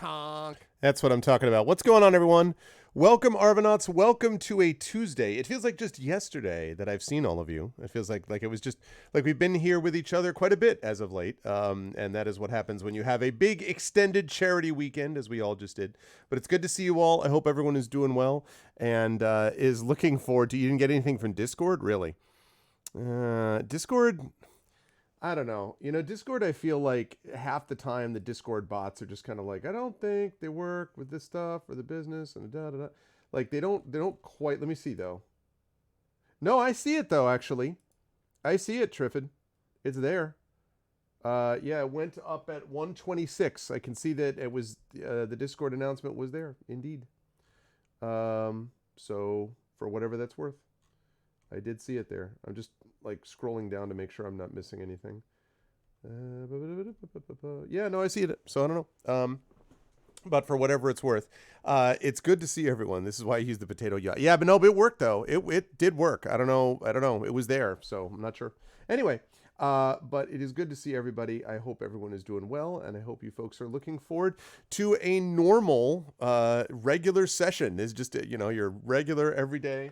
Honk. That's what I'm talking about. What's going on, everyone? Welcome, Arvanauts. Welcome to a Tuesday. It feels like just yesterday that I've seen all of you. It feels like it was just like we've been here with each other quite a bit as of late. And that is what happens when you have a big extended charity weekend, as we all just did. But it's good to see you all. I hope everyone is doing well and is looking forward to. You didn't get anything from Discord, really? Discord. I don't know. Discord, I feel like half the time the Discord bots are just kind of like, I don't think they work with this stuff or the business and da da da. Like they don't quite. Let me see though. No, I see it though, actually. I see it, Triffid. It's there. Yeah, it went up at 126. I can see that it was the Discord announcement was there, indeed. So for whatever that's worth. I did see it there. I'm just like scrolling down to make sure I'm not missing anything. Yeah, no, I see it. So I don't know. But for whatever it's worth, it's good to see everyone. This is why I use the potato yacht. Yeah, but no, but it worked though. It did work. I don't know. It was there, so I'm not sure. Anyway, but it is good to see everybody. I hope everyone is doing well, and I hope you folks are looking forward to a normal, regular session. It's just your regular everyday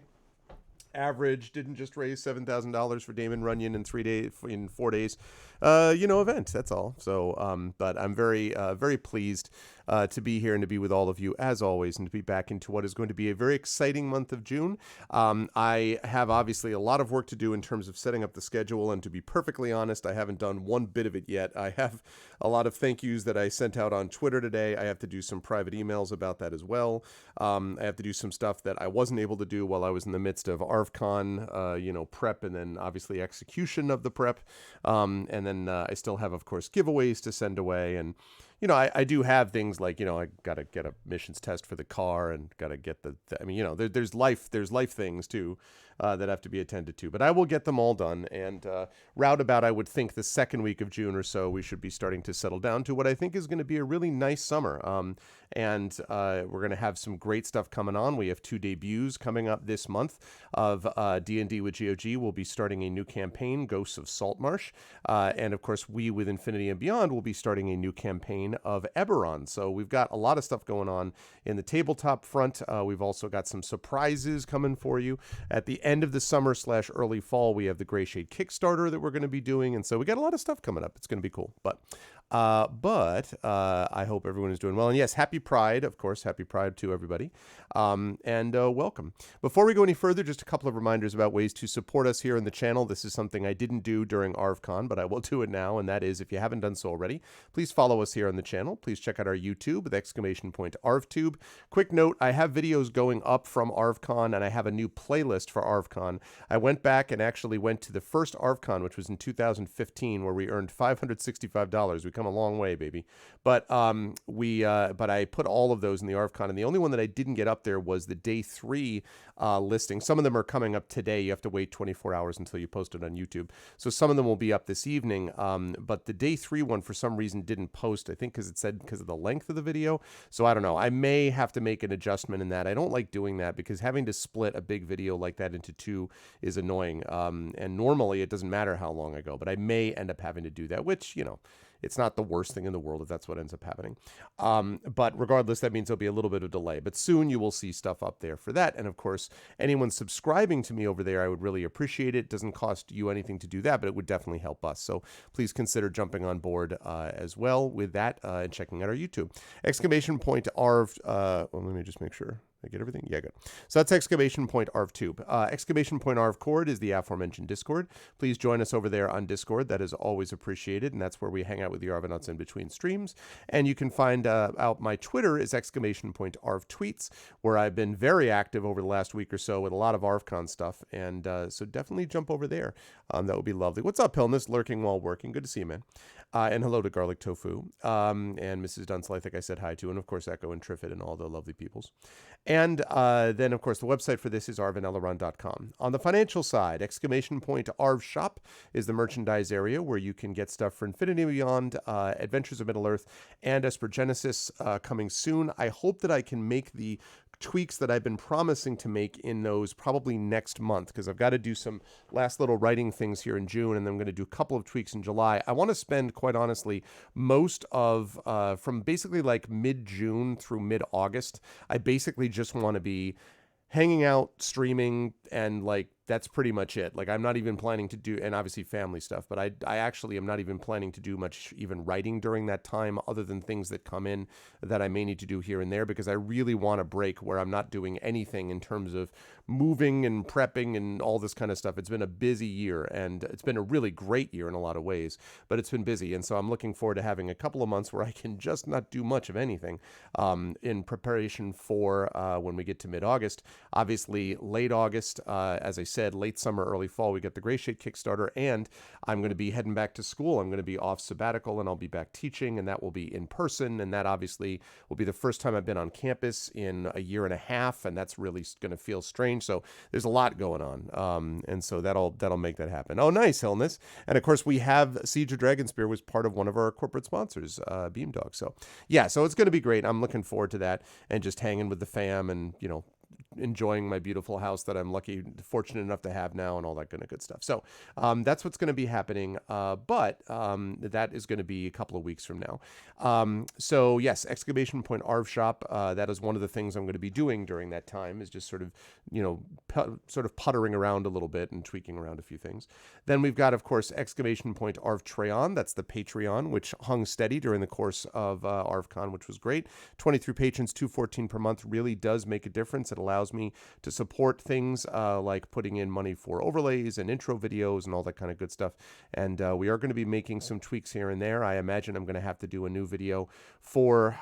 average, didn't just raise $7,000 for Damon Runyon in 4 days event. That's all. So but I'm very pleased to be here and to be with all of you as always, and to be back into what is going to be a very exciting month of June. I have obviously a lot of work to do in terms of setting up the schedule, and to be perfectly honest, I haven't done one bit of it yet. I have a lot of thank yous that I sent out on Twitter today. I have to do some private emails about that as well. I have to do some stuff that I wasn't able to do while I was in the midst of ArvCon, prep, and then obviously execution of the prep. And then I still have, of course, giveaways to send away. And, I do have things like, I got to get a missions test for the car, and got to get there's life things too that have to be attended to. But I will get them all done. And roundabout, I would think the second week of June or so, we should be starting to settle down to what I think is going to be a really nice summer. And we're going to have some great stuff coming on. We have 2 debuts coming up this month of D&D with GOG. We'll be starting a new campaign, Ghosts of Saltmarsh. And of course, we with Infinity and Beyond will be starting a new campaign of Eberron. So we've got a lot of stuff going on in the tabletop front. We've also got some surprises coming for you. At the end of the summer / early fall, we have the Gray Shade Kickstarter that we're going to be doing. And so we got a lot of stuff coming up. It's going to be cool. But I hope everyone is doing well. And yes, happy Pride, of course. Happy Pride to everybody. And welcome. Before we go any further, just a couple of reminders about ways to support us here in the channel. This is something I didn't do during ArvCon, but I will do it now. And that is, if you haven't done so already, please follow us here on the channel. Please check out our YouTube with !ArvTube. Quick note, I have videos going up from ArvCon, and I have a new playlist for ArvCon. I went back and actually went to the first ArvCon, which was in 2015, where we earned $565. We come a long way, baby. But but I put all of those in the ArvCon, and the only one that I didn't get up there was the day 3 listing. Some of them are coming up today. You have to wait 24 hours until you post it on YouTube. So some of them will be up this evening. But the day 3 one, for some reason, didn't post. I think because of the length of the video. So I don't know. I may have to make an adjustment in that. I don't like doing that because having to split a big video like that into 2 is annoying. And normally it doesn't matter how long I go, but I may end up having to do that, which, it's not the worst thing in the world if that's what ends up happening. But regardless, that means there'll be a little bit of delay. But soon you will see stuff up there for that. And of course, anyone subscribing to me over there, I would really appreciate it. It doesn't cost you anything to do that, but it would definitely help us. So please consider jumping on board as well with that and checking out our YouTube. !Arv. Let me just make sure. I get everything? Yeah, good. So that's !ArvTube. !ArvCord is the aforementioned Discord. Please join us over there on Discord. That is always appreciated, and that's where we hang out with the Arvanauts in between streams. And you can find out my Twitter is !ArvTweets, where I've been very active over the last week or so with a lot of ArvCon stuff. And so definitely jump over there. That would be lovely. What's up, Pilnus? Lurking while working. Good to see you, man. And hello to Garlic Tofu. And Mrs. Dunsel, I think I said hi to. And of course, Echo and Triffid and all the lovely peoples. And then, of course, the website for this is arvanelaron.com. On the financial side, !ArvShop is the merchandise area where you can get stuff for Infinity and Beyond, Adventures of Middle-earth, and Esper Genesis coming soon. I hope that I can make the tweaks that I've been promising to make in those probably next month, because I've got to do some last little writing things here in June, and then I'm going to do a couple of tweaks in July. I want to spend, quite honestly, most of from basically like mid-June through mid-August. I basically just want to be hanging out, streaming, and like that's pretty much it. Like I'm not even planning to do, and obviously family stuff, but I actually am not even planning to do much even writing during that time, other than things that come in that I may need to do here and there, because I really want a break where I'm not doing anything in terms of moving and prepping and all this kind of stuff. It's been a busy year, and it's been a really great year in a lot of ways, but it's been busy. And so I'm looking forward to having a couple of months where I can just not do much of anything in preparation for when we get to mid-August. Obviously, late August, as I said, late summer, early fall, we got the Gray Shade Kickstarter, and I'm going to be heading back to school. I'm going to be off sabbatical, and I'll be back teaching, and that will be in person, and that obviously will be the first time I've been on campus in a year and a half, and that's really going to feel strange. So there's a lot going on, and so that'll make that happen. Oh, nice, Hillness. And of course, we have Siege of Dragonspear was part of one of our corporate sponsors, Beamdog. So yeah, so it's going to be great. I'm looking forward to that, and just hanging with the fam, and enjoying my beautiful house that I'm fortunate enough to have now, and all that kind of good stuff. So that's what's going to be happening. But that is going to be a couple of weeks from now. So yes, exclamation point Arv Shop. That is one of the things I'm going to be doing during that time, is just sort of, puttering around a little bit and tweaking around a few things. Then we've got, of course, exclamation point Arv Treon. That's the Patreon, which hung steady during the course of ArvCon, which was great. 23 patrons, $2.14 per month really does make a difference. It allows me to support things like putting in money for overlays and intro videos and all that kind of good stuff. And we are going to be making some tweaks here and there. I imagine I'm going to have to do a new video for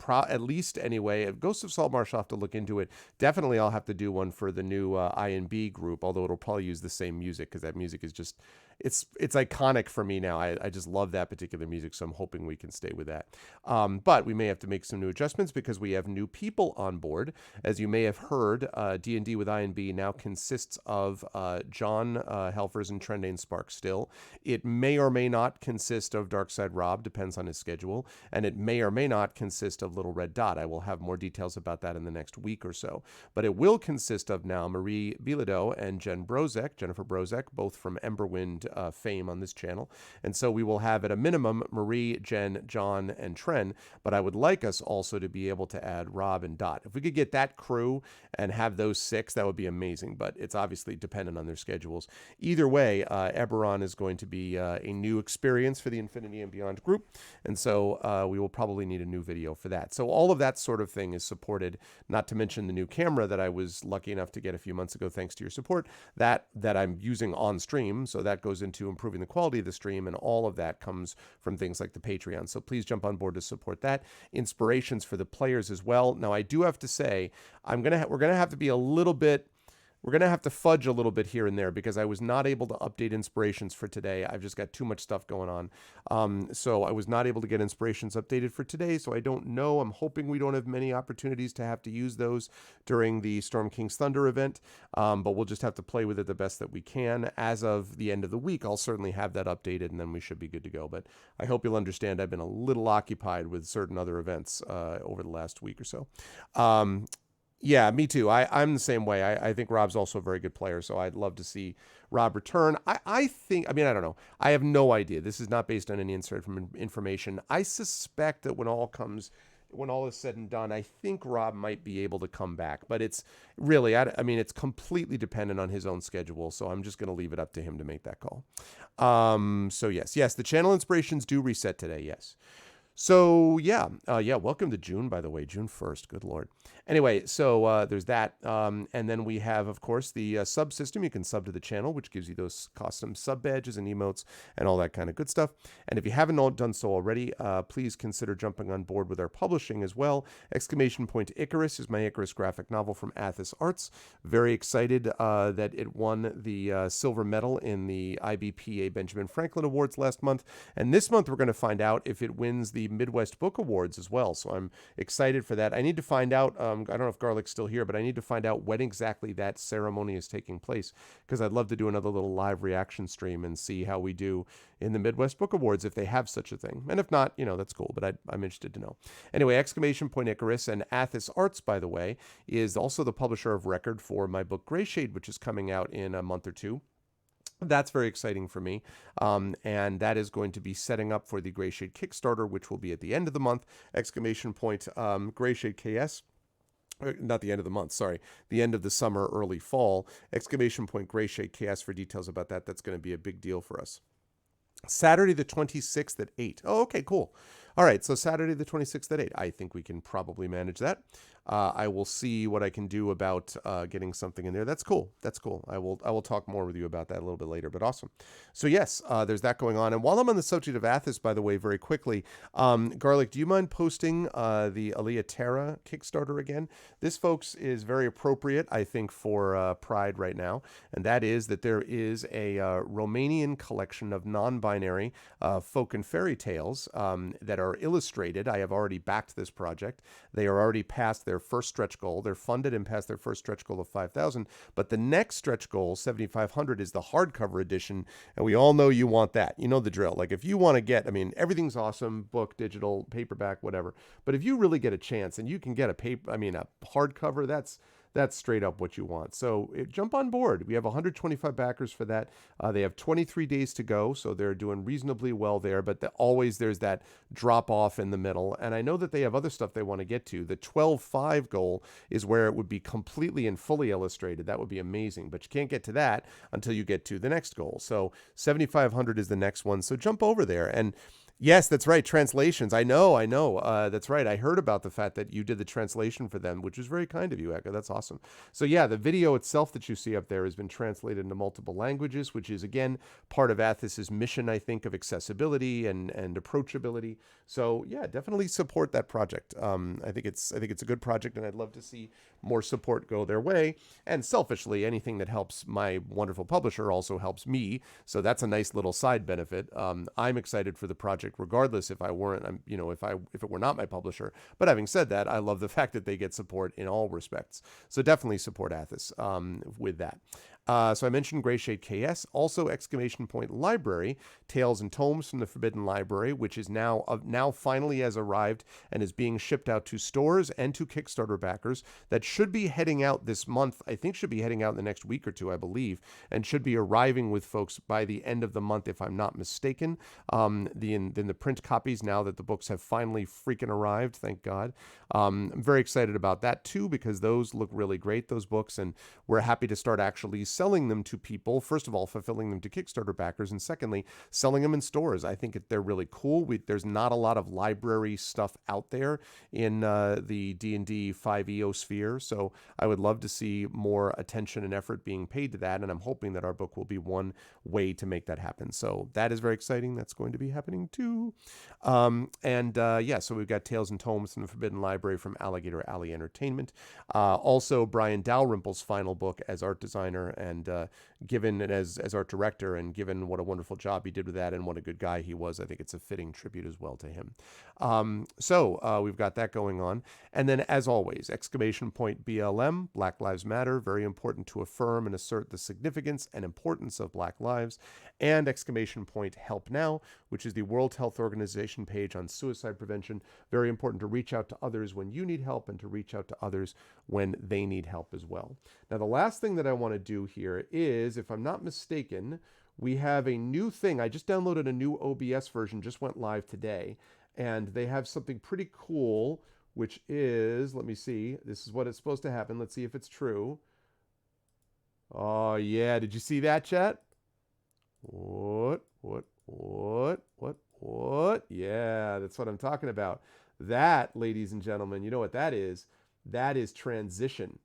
at least anyway. Ghost of Saltmarsh, I'll have to look into it. Definitely I'll have to do one for the new INB group, although it'll probably use the same music, because that music is just, it's iconic for me now. I just love that particular music, so I'm hoping we can stay with that. But we may have to make some new adjustments because we have new people on board. As you may have heard, D&D with INB now consists of John Helfers and Trendane Spark still. It may or may not consist of Darkside Rob, depends on his schedule, and it may or may not consist of Little Red Dot. I will have more details about that in the next week or so. But it will consist of now Marie Bilodeau and Jennifer Brozek, both from Emberwind fame on this channel. And so we will have at a minimum Marie, Jen, John, and Tren, but I would like us also to be able to add Rob and Dot. If we could get that crew and have those 6, that would be amazing, but it's obviously dependent on their schedules. Either way, Eberron is going to be a new experience for the Infinity and Beyond group, and so we will probably need a new video for that. So all of that sort of thing is supported, not to mention the new camera that I was lucky enough to get a few months ago thanks to your support, that I'm using on stream, so that goes into improving the quality of the stream, and all of that comes from things like the Patreon. So please jump on board to support that. Inspirations for the players as well. Now, I do have to say, we're gonna have to be a little bit. We're going to have to fudge a little bit here and there, because I was not able to update inspirations for today. I've just got too much stuff going on. So I was not able to get inspirations updated for today, so I don't know. I'm hoping we don't have many opportunities to have to use those during the Storm King's Thunder event, but we'll just have to play with it the best that we can. As of the end of the week, I'll certainly have that updated, and then we should be good to go. But I hope you'll understand I've been a little occupied with certain other events over the last week or so. Yeah, me too. I'm the same way. I think Rob's also a very good player, so I'd love to see Rob return. I don't know. I have no idea. This is not based on any inside information. I suspect that when all is said and done, I think Rob might be able to come back. But it's really, it's completely dependent on his own schedule, so I'm just going to leave it up to him to make that call. So yes, the channel inspirations do reset today, yes. So yeah, welcome to June, by the way, June 1st, good Lord. Anyway, so there's that. And then we have, of course, the sub system. You can sub to the channel, which gives you those custom sub badges and emotes and all that kind of good stuff. And if you haven't done so already, please consider jumping on board with our publishing as well. Exclamation point Icarus is my Icarus graphic novel from Athos Arts. Very excited that it won the silver medal in the IBPA Benjamin Franklin Awards last month. And this month we're going to find out if it wins the the Midwest Book Awards as well. So I'm excited for that. I need to find out, I don't know if Garlic's still here, but I need to find out when exactly that ceremony is taking place, because I'd love to do another little live reaction stream and see how we do in the Midwest Book Awards if they have such a thing. And if not, that's cool, but I'm interested to know. Anyway, exclamation point Icarus, and Athos Arts, by the way, is also the publisher of record for my book Greyshade, which is coming out in a month or two. That's very exciting for me. And that is going to be setting up for the Greyshade Kickstarter, which will be at the end of the month. Exclamation point Greyshade KS. Not the end of the month, sorry. The end of the summer, early fall. Exclamation point Greyshade KS for details about that. That's going to be a big deal for us. Saturday the 26th at 8. Oh, okay, cool. All right, so Saturday the 26th at 8. I think we can probably manage that. I will see what I can do about getting something in there. That's cool. That's cool. I will talk more with you about that a little bit later, but awesome. So yes, there's that going on. And while I'm on the subject of Athos, by the way, very quickly, Garlic, do you mind posting the Alea Terra Kickstarter again? This, folks, is very appropriate, I think, for Pride right now. And that is that there is a Romanian collection of non-binary folk and fairy tales that are illustrated. I have already backed this project. They are already past their first stretch goal. They're funded and past their first stretch goal of 5,000. But the next stretch goal, 7,500, is the hardcover edition. And we all know you want that. You know the drill. Like if you want to get, everything's awesome, book, digital, paperback, whatever. But if you really get a chance and you can get a hardcover, that's straight up what you want. So jump on board. We have 125 backers for that. They have 23 days to go, so they're doing reasonably well there, but always there's that drop off in the middle. And I know that they have other stuff they want to get to. The 12.5 goal is where it would be completely and fully illustrated. That would be amazing, but you can't get to that until you get to the next goal. So 7,500 is the next one. So jump over there. And yes, that's right. Translations. I know. That's right. I heard about the fact that you did the translation for them, which is very kind of you, Eka. That's awesome. So yeah, the video itself that you see up there has been translated into multiple languages, which is, again, part of Athos's mission, I think, of accessibility and approachability. So yeah, definitely support that project. I think it's a good project, and I'd love to see more support go their way. And selfishly, anything that helps my wonderful publisher also helps me. So that's a nice little side benefit. I'm excited for the project, regardless if I weren't, if it were not my publisher. But having said that, I love the fact that they get support in all respects. So definitely support Athos with that. So I mentioned Greyshade KS, also exclamation point library, Tales and Tomes from the Forbidden Library, which is now finally has arrived and is being shipped out to stores and to Kickstarter backers. That should be heading out this month. I think should be heading out in the next week or two, I believe, and should be arriving with folks by the end of the month, if I'm not mistaken. In the print copies, now that the books have finally freaking arrived, thank God. I'm very excited about that too, because those look really great, those books, and we're happy to start actually selling them to people. First of all, fulfilling them to Kickstarter backers, and secondly, selling them in stores. I think they're really cool. There's not a lot of library stuff out there in the D&D 5e sphere, so I would love to see more attention and effort being paid to that, and I'm hoping that our book will be one way to make that happen. So that is very exciting. That's going to be happening too. So we've got Tales and Tomes from the Forbidden Library from Alligator Alley Entertainment. Also, Brian Dalrymple's final book as art designer, and given it as art director, and given what a wonderful job he did with that and what a good guy he was, I think it's a fitting tribute as well to him. We've got that going on. And then, as always, exclamation point BLM, Black Lives Matter, very important to affirm and assert the significance and importance of Black lives. And exclamation point Help Now, which is the World Health Organization page on suicide prevention. Very important to reach out to others when you need help, and to reach out to others when they need help as well. Now, the last thing that I want to do here is, if I'm not mistaken, we have a new thing. I just downloaded a new OBS version, just went live today, and they have something pretty cool, which is, let me see, this is what it's supposed to happen. Let's see if it's true. Oh, yeah. Did you see that, chat? What? Yeah, that's what I'm talking about. That, ladies and gentlemen, you know what that is? That is transition.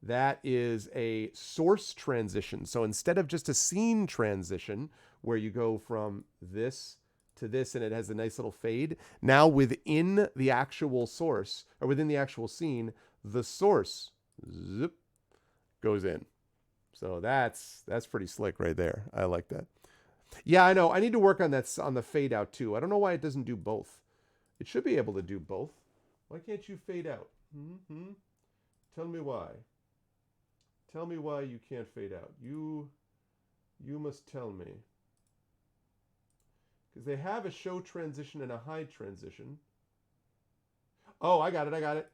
That is a source transition. So instead of just a scene transition, where you go from this to this and it has a nice little fade, now within the actual source, or within the actual scene, the source zip goes in. So that's pretty slick right there. I like that. Yeah, I know. I need to work on that, on the fade out too. I don't know why it doesn't do both. It should be able to do both. Why can't you fade out? Tell me why. Tell me why you can't fade out. You must tell me. Because they have a show transition and a hide transition. Oh, I got it.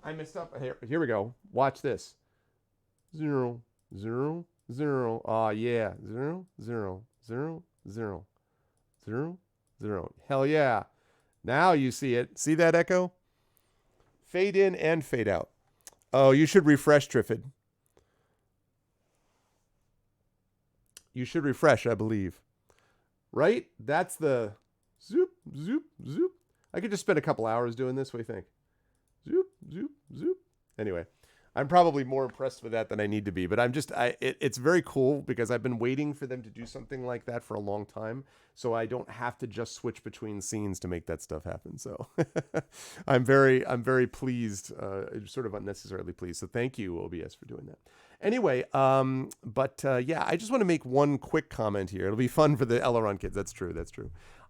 I messed up. Here we go. Watch this. 0, 0, 0. Oh, yeah. 0, 0, 0, 0, 0, 0. Hell yeah. Now you see it. See that echo? Fade in and fade out. Oh, you should refresh, Triffid. You should refresh, I believe. Right? That's the zoop, zoop, zoop. I could just spend a couple hours doing this. What do you think? Zoop, zoop, zoop. Anyway, I'm probably more impressed with that than I need to be, but it's very cool because I've been waiting for them to do something like that for a long time, so I don't have to just switch between scenes to make that stuff happen. So I'm very pleased, sort of unnecessarily pleased. So thank you, OBS, for doing that. Anyway, yeah, I just want to make one quick comment here. It'll be fun for the Elrond kids. That's true.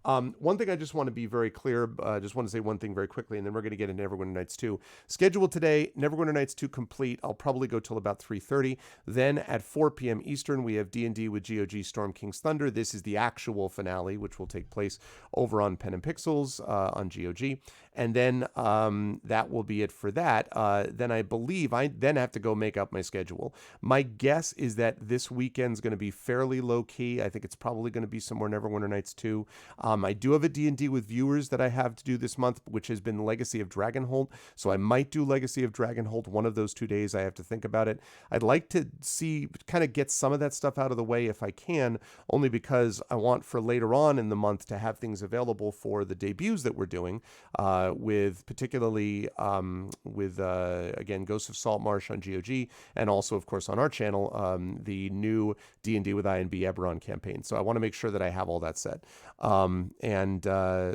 One thing I just want to be very clear, just want to say one thing very quickly, and then we're going to get into Neverwinter Nights 2. Schedule today, Neverwinter Nights 2 complete. I'll probably go till about 3:30. Then at 4 p.m. Eastern, we have D&D with GOG Storm King's Thunder. This is the actual finale, which will take place over on Pen and Pixels on GOG. And then that will be it for that. Then I believe I then have to go make up my schedule. My guess is that this weekend's going to be fairly low-key. I think it's probably going to be somewhere Neverwinter Nights 2. I do have a D&D with viewers that I have to do this month, which has been Legacy of Dragonhold. So I might do Legacy of Dragonhold one of those 2 days. I have to think about it. I'd like to kind of get some of that stuff out of the way if I can, only because I want for later on in the month to have things available for the debuts that we're doing, with particularly again, Ghosts of Saltmarsh on GOG, and also, of course, on our channel, the new D&D with I&B Eberron campaign. So I want to make sure that I have all that set.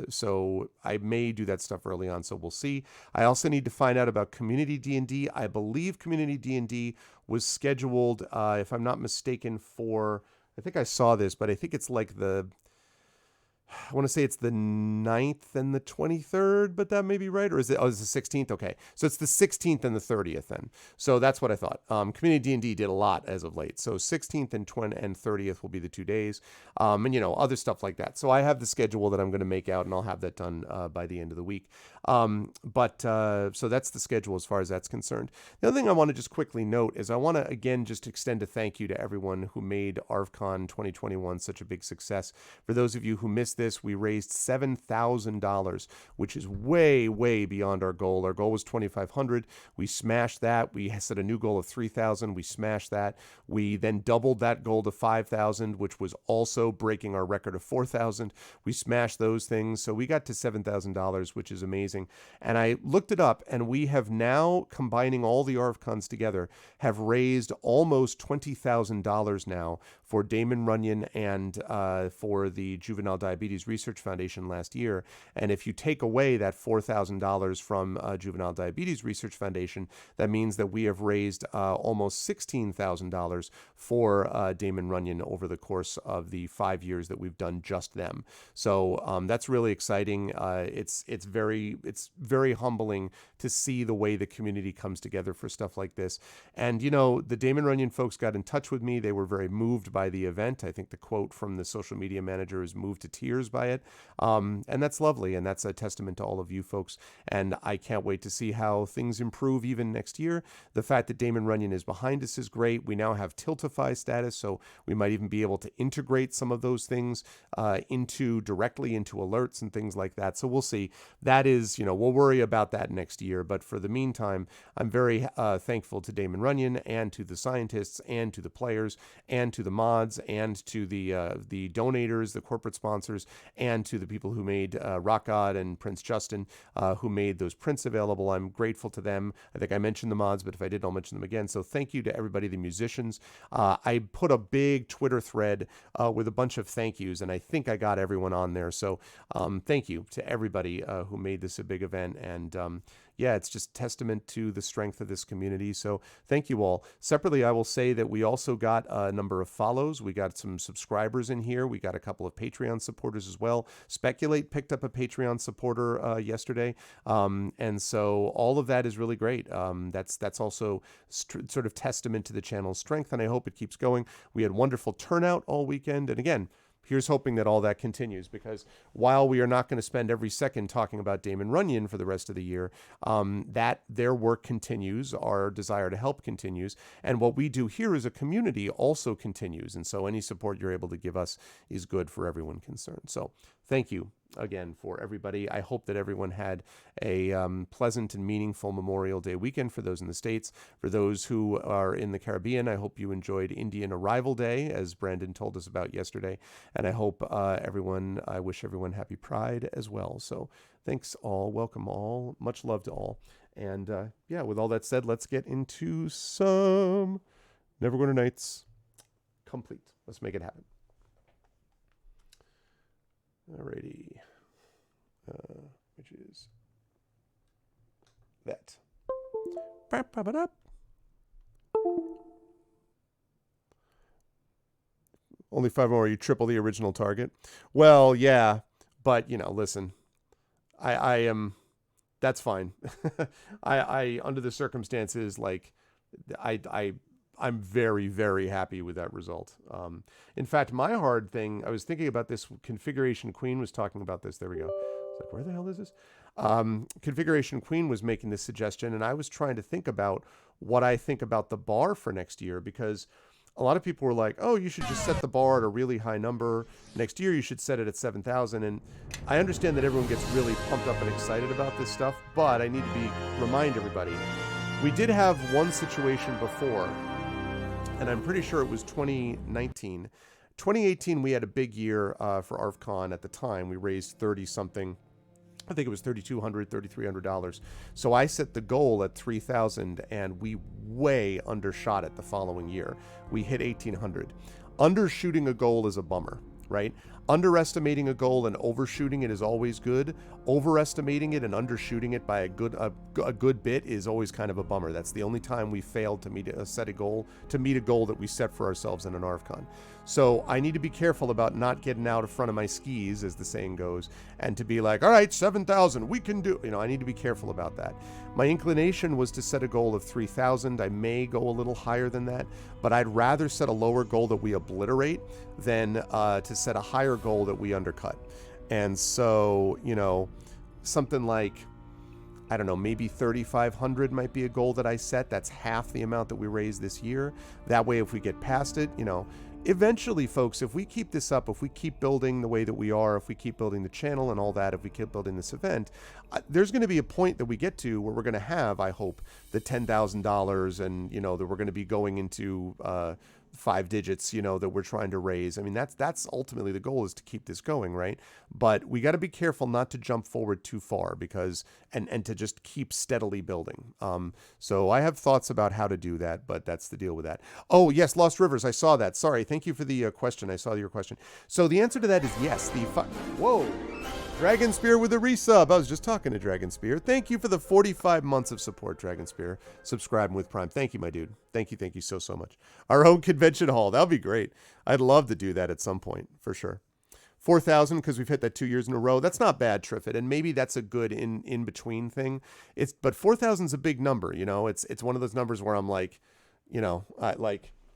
So I may do that stuff early on, so we'll see. I also need to find out about Community D&D. I believe Community D&D was scheduled, if I'm not mistaken, I think I saw this, but I think it's like I want to say it's the 9th and the 23rd, but that may be right. Or is it? Oh, it's the 16th. Okay. So it's the 16th and the 30th then. So that's what I thought. Community D&D did a lot as of late. So 16th and 30th will be the 2 days. And, other stuff like that. So I have the schedule that I'm going to make out, and I'll have that done by the end of the week. So that's the schedule as far as that's concerned. The other thing I want to just quickly note is I want to, again, just extend a thank you to everyone who made ArvCon 2021 such a big success. For those of you who missed this, we raised $7,000, which is way, way beyond our goal. Our goal was $2,500. We smashed that. We set a new goal of $3,000. We smashed that. We then doubled that goal to $5,000, which was also breaking our record of $4,000. We smashed those things. So we got to $7,000, which is amazing. And I looked it up, and we have now, combining all the ArvCons together, have raised almost $20,000 now for Damon Runyon and for the Juvenile Diabetes Research Foundation last year. And if you take away that $4,000 from Juvenile Diabetes Research Foundation, that means that we have raised almost $16,000 for Damon Runyon over the course of the 5 years that we've done just them. So that's really exciting. It's very humbling to see the way the community comes together for stuff like this. And the Damon Runyon folks got in touch with me. They were very moved by the event. I think the quote from the social media manager is moved to tears by it. And that's lovely. And that's a testament to all of you folks. And I can't wait to see how things improve even next year. The fact that Damon Runyon is behind us is great. We now have Tiltify status, so we might even be able to integrate some of those things directly into alerts and things like that. So we'll see. That is, we'll worry about that next year. But for the meantime, I'm very thankful to Damon Runyon and to the scientists and to the players and to the mods and to the donators, the corporate sponsors, and to the people who made Rock God and Prince Justin, who made those prints available. I'm grateful to them. I think I mentioned the mods, but if I didn't, I'll mention them again. So thank you to everybody, the musicians. I put a big Twitter thread with a bunch of thank yous, and I think I got everyone on there. So thank you to everybody who made this a big event. And, yeah, it's just testament to the strength of this community. So thank you all. Separately, I will say that we also got a number of follows. We got some subscribers in here. We got a couple of Patreon supporters as well. Speculate picked up a Patreon supporter yesterday. And so all of that is really great. That's also sort of testament to the channel's strength, and I hope it keeps going. We had wonderful turnout all weekend. And again, here's hoping that all that continues, because while we are not going to spend every second talking about Damon Runyon for the rest of the year, that their work continues, our desire to help continues, and what we do here as a community also continues. And so any support you're able to give us is good for everyone concerned. So thank you again for everybody. I hope that everyone had a pleasant and meaningful Memorial Day weekend for those in the States. For those who are in the Caribbean, I hope you enjoyed Indian Arrival Day, as Brandon told us about yesterday. And I hope I wish everyone happy Pride as well. So thanks all, welcome all, much love to all. And yeah, with all that said, let's get into some Neverwinter Nights complete. Let's make it happen. Alrighty, which is that. Only 5 more. You triple the original target. Well, yeah, but listen, I am. That's fine. I under the circumstances, like, I'm very, very happy with that result. In fact, my hard thing, I was thinking about this, Configuration Queen was talking about this. There we go. It's like, where the hell is this? Configuration Queen was making this suggestion, and I was trying to think about what I think about the bar for next year, because a lot of people were like, oh, you should just set the bar at a really high number. Next year, you should set it at 7,000. And I understand that everyone gets really pumped up and excited about this stuff, but I need to remind everybody, we did have one situation before, and I'm pretty sure it was 2019. 2018, we had a big year for ArfCon at the time. We raised 30-something. I think it was $3,200, $3,300. So I set the goal at 3,000, and we way undershot it the following year. We hit 1,800. Undershooting a goal is a bummer, right? Underestimating a goal and overshooting it is always good. Overestimating it and undershooting it by a good bit is always kind of a bummer. That's the only time we failed to meet a goal that we set for ourselves in an ArfCon. So I need to be careful about not getting out in front of my skis, as the saying goes, and to be like, all right, 7,000, we can do. I need to be careful about that. My inclination was to set a goal of 3,000. I may go a little higher than that, but I'd rather set a lower goal that we obliterate than to set a higher goal that we undercut. And so, something like, I don't know, maybe 3,500 might be a goal that I set. That's half the amount that we raised this year. That way, if we get past it, eventually, folks, if we keep this up, if we keep building the way that we are, if we keep building the channel and all that, if we keep building this event, there's going to be a point that we get to where we're going to have, I hope, the $10,000 and, that we're going to be going into 5 digits, that we're trying to raise. I mean, that's ultimately the goal, is to keep this going, right? But we got to be careful not to jump forward too far, because and to just keep steadily building. So I have thoughts about how to do that, but that's the deal with that. Oh yes, Lost Rivers, I saw that. Sorry, thank you for the question. I saw your question. So the answer to that is yes. Whoa. Dragon Spear with a resub. I was just talking to Dragon Spear. Thank you for the 45 months of support, Dragon Spear. Subscribing with Prime. Thank you, my dude. Thank you so much. Our own convention hall. That would be great. I'd love to do that at some point, for sure. 4,000, because we've hit that 2 years in a row. That's not bad, Triffid, and maybe that's a good in-between thing. But 4,000 is a big number, It's one of those numbers where I'm like,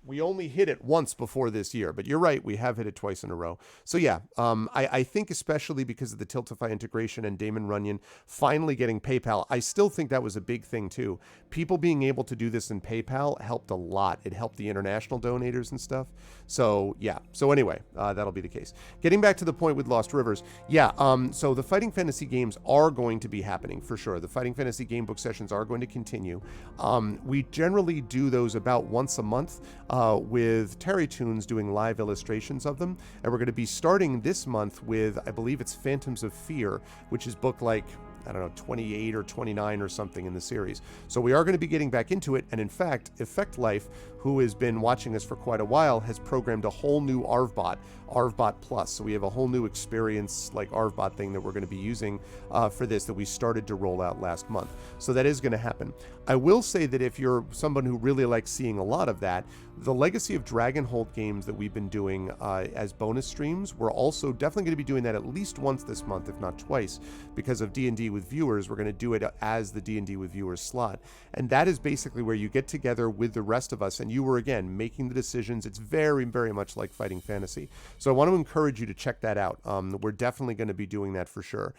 we only hit it once before this year, but you're right, we have hit it twice in a row. So yeah, I think especially because of the Tiltify integration and Damon Runyon finally getting PayPal, I still think that was a big thing too. People being able to do this in PayPal helped a lot. It helped the international donators and stuff. So yeah, so anyway, that'll be the case. Getting back to the point with Lost Rivers, yeah, so the Fighting Fantasy games are going to be happening for sure. The Fighting Fantasy game book sessions are going to continue. We generally do those about once a month, with Terry Toons doing live illustrations of them. And we're going to be starting this month with, I believe it's Phantoms of Fear, which is book like, I don't know, 28 or 29 or something in the series. So we are going to be getting back into it. And in fact, Effect Life, who has been watching us for quite a while, has programmed a whole new ArvBot Plus. So we have a whole new experience like ArvBot thing that we're going to be using for this that we started to roll out last month. So that is going to happen. I will say that if you're someone who really likes seeing a lot of that, the Legacy of Dragonhold games that we've been doing as bonus streams, we're also definitely going to be doing that at least once this month, if not twice, because of D&D with viewers. We're going to do it as the D&D with viewers slot. And that is basically where you get together with the rest of us and you are, again, making the decisions. It's very, very much like Fighting Fantasy. So I want to encourage you to check that out. We're definitely going to be doing that for sure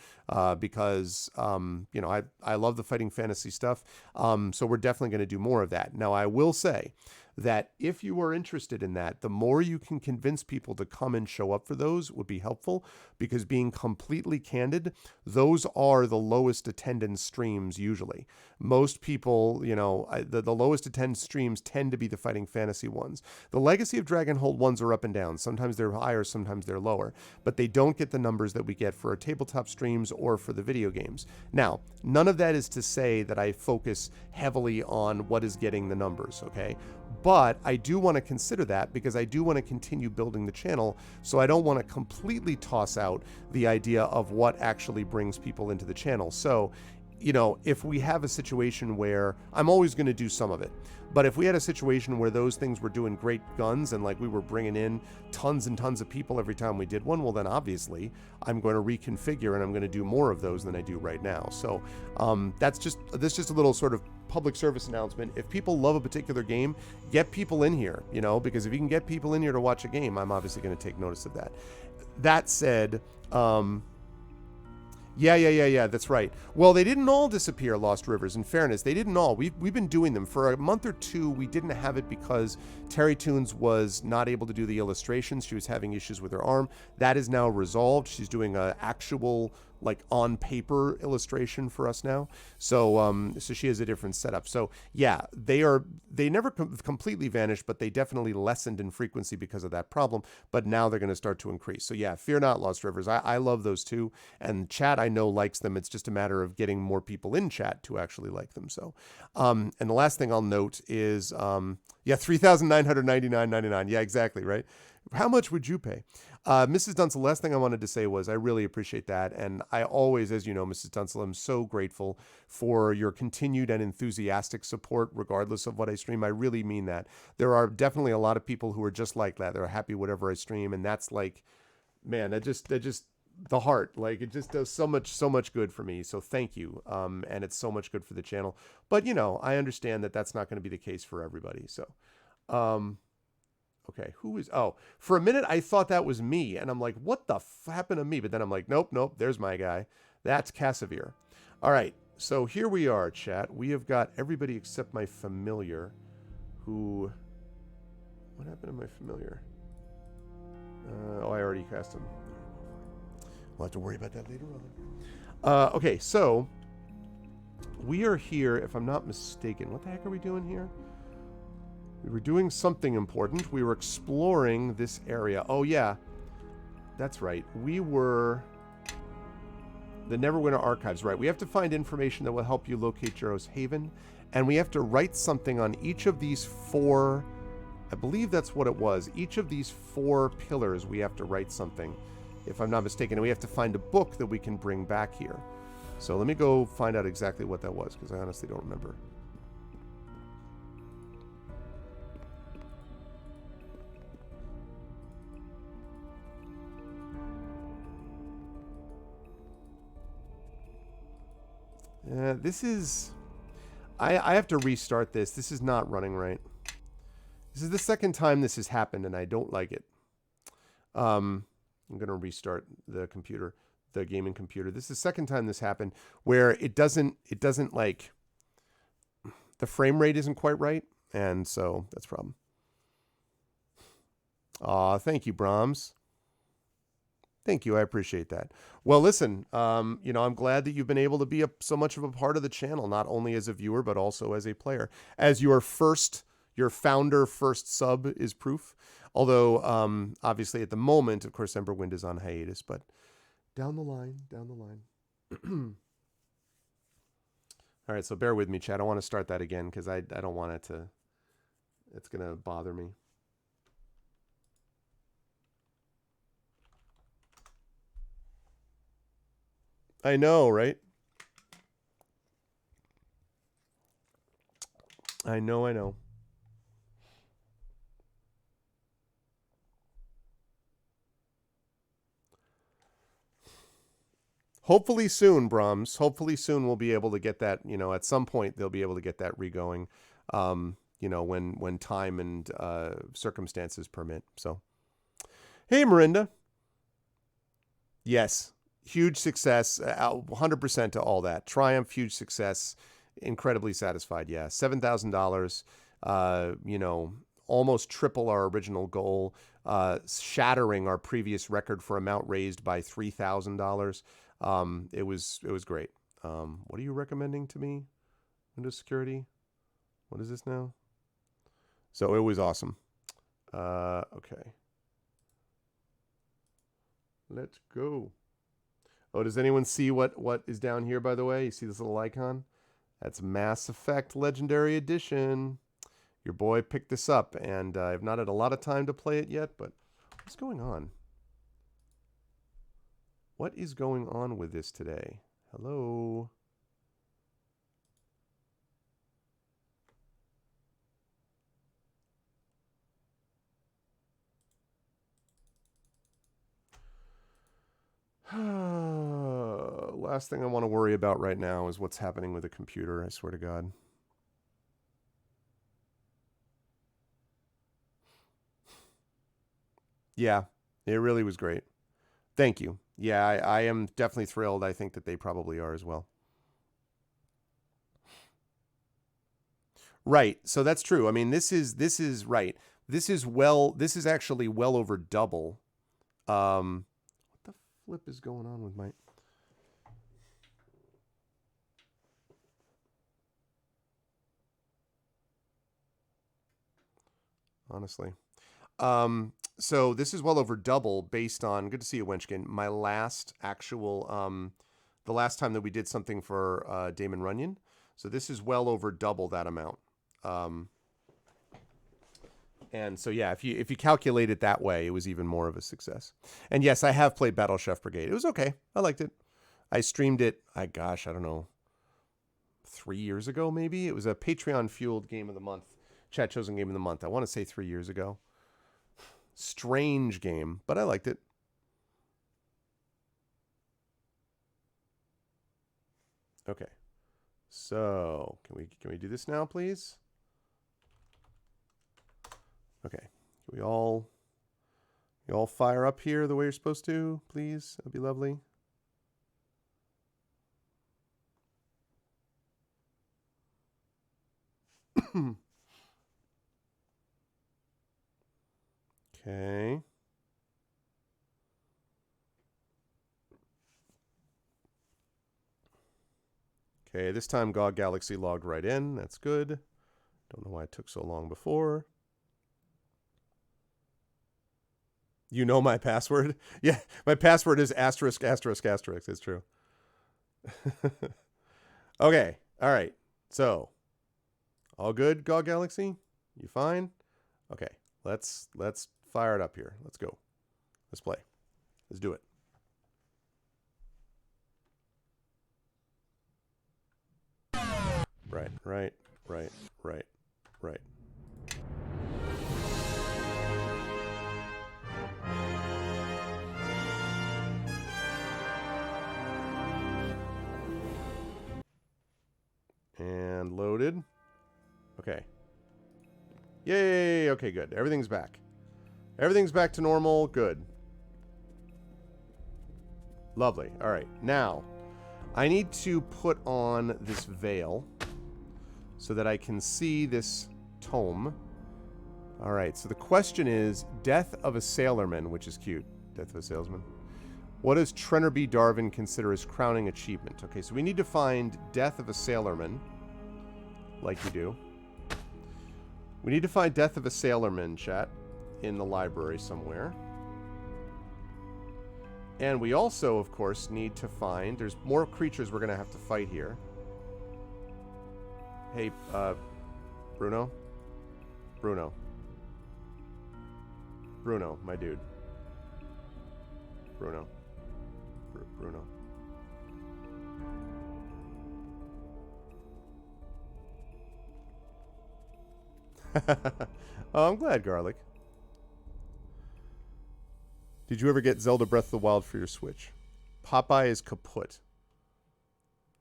because, you know, I love the Fighting Fantasy stuff. So we're definitely going to do more of that. Now, I will say that if you are interested in that, the more you can convince people to come and show up for those would be helpful, because being completely candid, those are the lowest attendance streams usually. Most people, you know, the lowest attendance streams tend to be the Fighting Fantasy ones. The Legacy of Dragonhold ones are up and down. Sometimes they're higher, sometimes they're lower, but they don't get the numbers that we get for our tabletop streams or for the video games. Now, none of that is to say that I focus heavily on what is getting the numbers, okay? But I do want to consider that because I do want to continue building the channel, so I don't want to completely toss out the idea of what actually brings people into the channel. So, you know, if we have a situation where I'm always going to do some of it, but if we had a situation where those things were doing great guns and like we were bringing in tons and tons of people every time we did one, well, then obviously I'm going to reconfigure and I'm going to do more of those than I do right now. So that's just a little sort of public service announcement. If people love a particular game, get people in here, you know, because if you can get people in here to watch a game, I'm obviously going to take notice of that. That said, yeah, that's right. Well, they didn't all disappear, Lost Rivers. In fairness, they didn't all. We've been doing them. For a month or two, we didn't have it because Terry Toons was not able to do the illustrations. She was having issues with her arm. That is now resolved. She's doing an actual, like, on paper illustration for us now. So so she has a different setup. So yeah, they never completely vanished, but they definitely lessened in frequency because of that problem. But now they're going to start to increase. So yeah, fear not, Lost Rivers. I love those too. And chat, I know, likes them. It's just a matter of getting more people in chat to actually like them. So and the last thing I'll note is yeah, $3,999.99. Yeah, exactly, right? How much would you pay? Mrs. Dunsel, the last thing I wanted to say was I really appreciate that. And I always, as you know, Mrs. Dunsel, I'm so grateful for your continued and enthusiastic support, regardless of what I stream. I really mean that. There are definitely a lot of people who are just like that. They're happy whatever I stream. And that's like, man, that just the heart, like it just does so much good for me. So thank you. And it's so much good for the channel. But, you know, I understand that that's not going to be the case for everybody. So, okay, who is... Oh, for a minute, I thought that was me. And I'm like, what the happened to me? But then I'm like, nope, there's my guy. That's Cassavir. All right, so here we are, chat. We have got everybody except my familiar who... What happened to my familiar? Oh, I already cast him. We'll have to worry about that later on. Okay, so we are here, if I'm not mistaken. What the heck are we doing here? We were doing something important. We were exploring this area. Oh, yeah. That's right. We were... The Neverwinter Archives, right. We have to find information that will help you locate Jarrow's Haven. And we have to write something on each of these four... I believe that's what it was. Each of these four pillars, we have to write something, if I'm not mistaken. And we have to find a book that we can bring back here. So let me go find out exactly what that was, because I honestly don't remember. This is... I have to restart this. This is not running right. This is the second time this has happened, and I don't like it. I'm going to restart the computer, the gaming computer. This is the second time this happened, where it doesn't like... The frame rate isn't quite right, and so that's a problem. Aw, thank you, Brahms. Thank you. I appreciate that. Well, listen, you know, I'm glad that you've been able to be so much of a part of the channel, not only as a viewer, but also as a player. As your founder first sub is proof. Although, obviously, at the moment, of course, Emberwind is on hiatus, but down the line. All right, so bear with me, Chad. I want to start that again because I don't want it to... It's going to bother me. I know, right? I know. Hopefully soon, Brahms. Hopefully soon we'll be able to get that, at some point they'll be able to get that regoing, when time and circumstances permit. So, hey, Marinda. Yes, huge success, 100% to all that. Triumph, huge success, incredibly satisfied. Yeah, $7,000, almost triple our original goal, shattering our previous record for amount raised by $3,000. It was great. What are you recommending to me? Windows Security? What is this now? So it was awesome. Okay. Let's go. Oh, does anyone see what is down here, by the way? You see this little icon? That's Mass Effect Legendary Edition. Your boy picked this up, and I've not had a lot of time to play it yet, but what's going on? What is going on with this today? Hello? Last thing I want to worry about right now is what's happening with the computer, I swear to God. Yeah, it really was great. Thank you. Yeah, I am definitely thrilled. I think that they probably are as well. Right. So that's true. I mean, this is right. This is actually well over double. What the flip is going on with my... Honestly. So this is well over double based on, good to see you, Wenchkin, my last actual, the last time that we did something for Damon Runyon. So this is well over double that amount. And so, yeah, if you calculate it that way, it was even more of a success. And yes, I have played Battle Chef Brigade. It was okay. I liked it. I streamed it, I don't know, 3 years ago, maybe. It was a Patreon-fueled game of the month, chat chosen game of the month. I want to say 3 years ago. Strange game, but I liked it. Okay. So, can we do this now, please? Okay. Can we all fire up here the way you're supposed to, please? That'd be lovely. Okay. Okay, this time GOG Galaxy logged right in. That's good. Don't know why it took so long before. You know my password? Yeah, my password is *****. It's true. Okay, all right. So, all good, GOG Galaxy? You fine? Okay, let's fire it up here. Let's go. Let's play. Let's do it. Right. And loaded. Okay. Yay! Okay, good. Everything's back. Everything's back to normal. Good. Lovely. All right. Now, I need to put on this veil so that I can see this tome. All right. So the question is, Death of a Sailorman, which is cute. Death of a Salesman. What does Trenner B. Darwin consider his crowning achievement? Okay, so we need to find Death of a Sailorman, like you do. We need to find Death of a Sailorman, chat, in the library somewhere. And we also, of course, need to find... There's more creatures we're going to have to fight here. Hey, Bruno? Bruno. Bruno, my dude. Bruno. Bruno. Oh, I'm glad, Garlic. Did you ever get Zelda Breath of the Wild for your Switch? Popeye is kaput.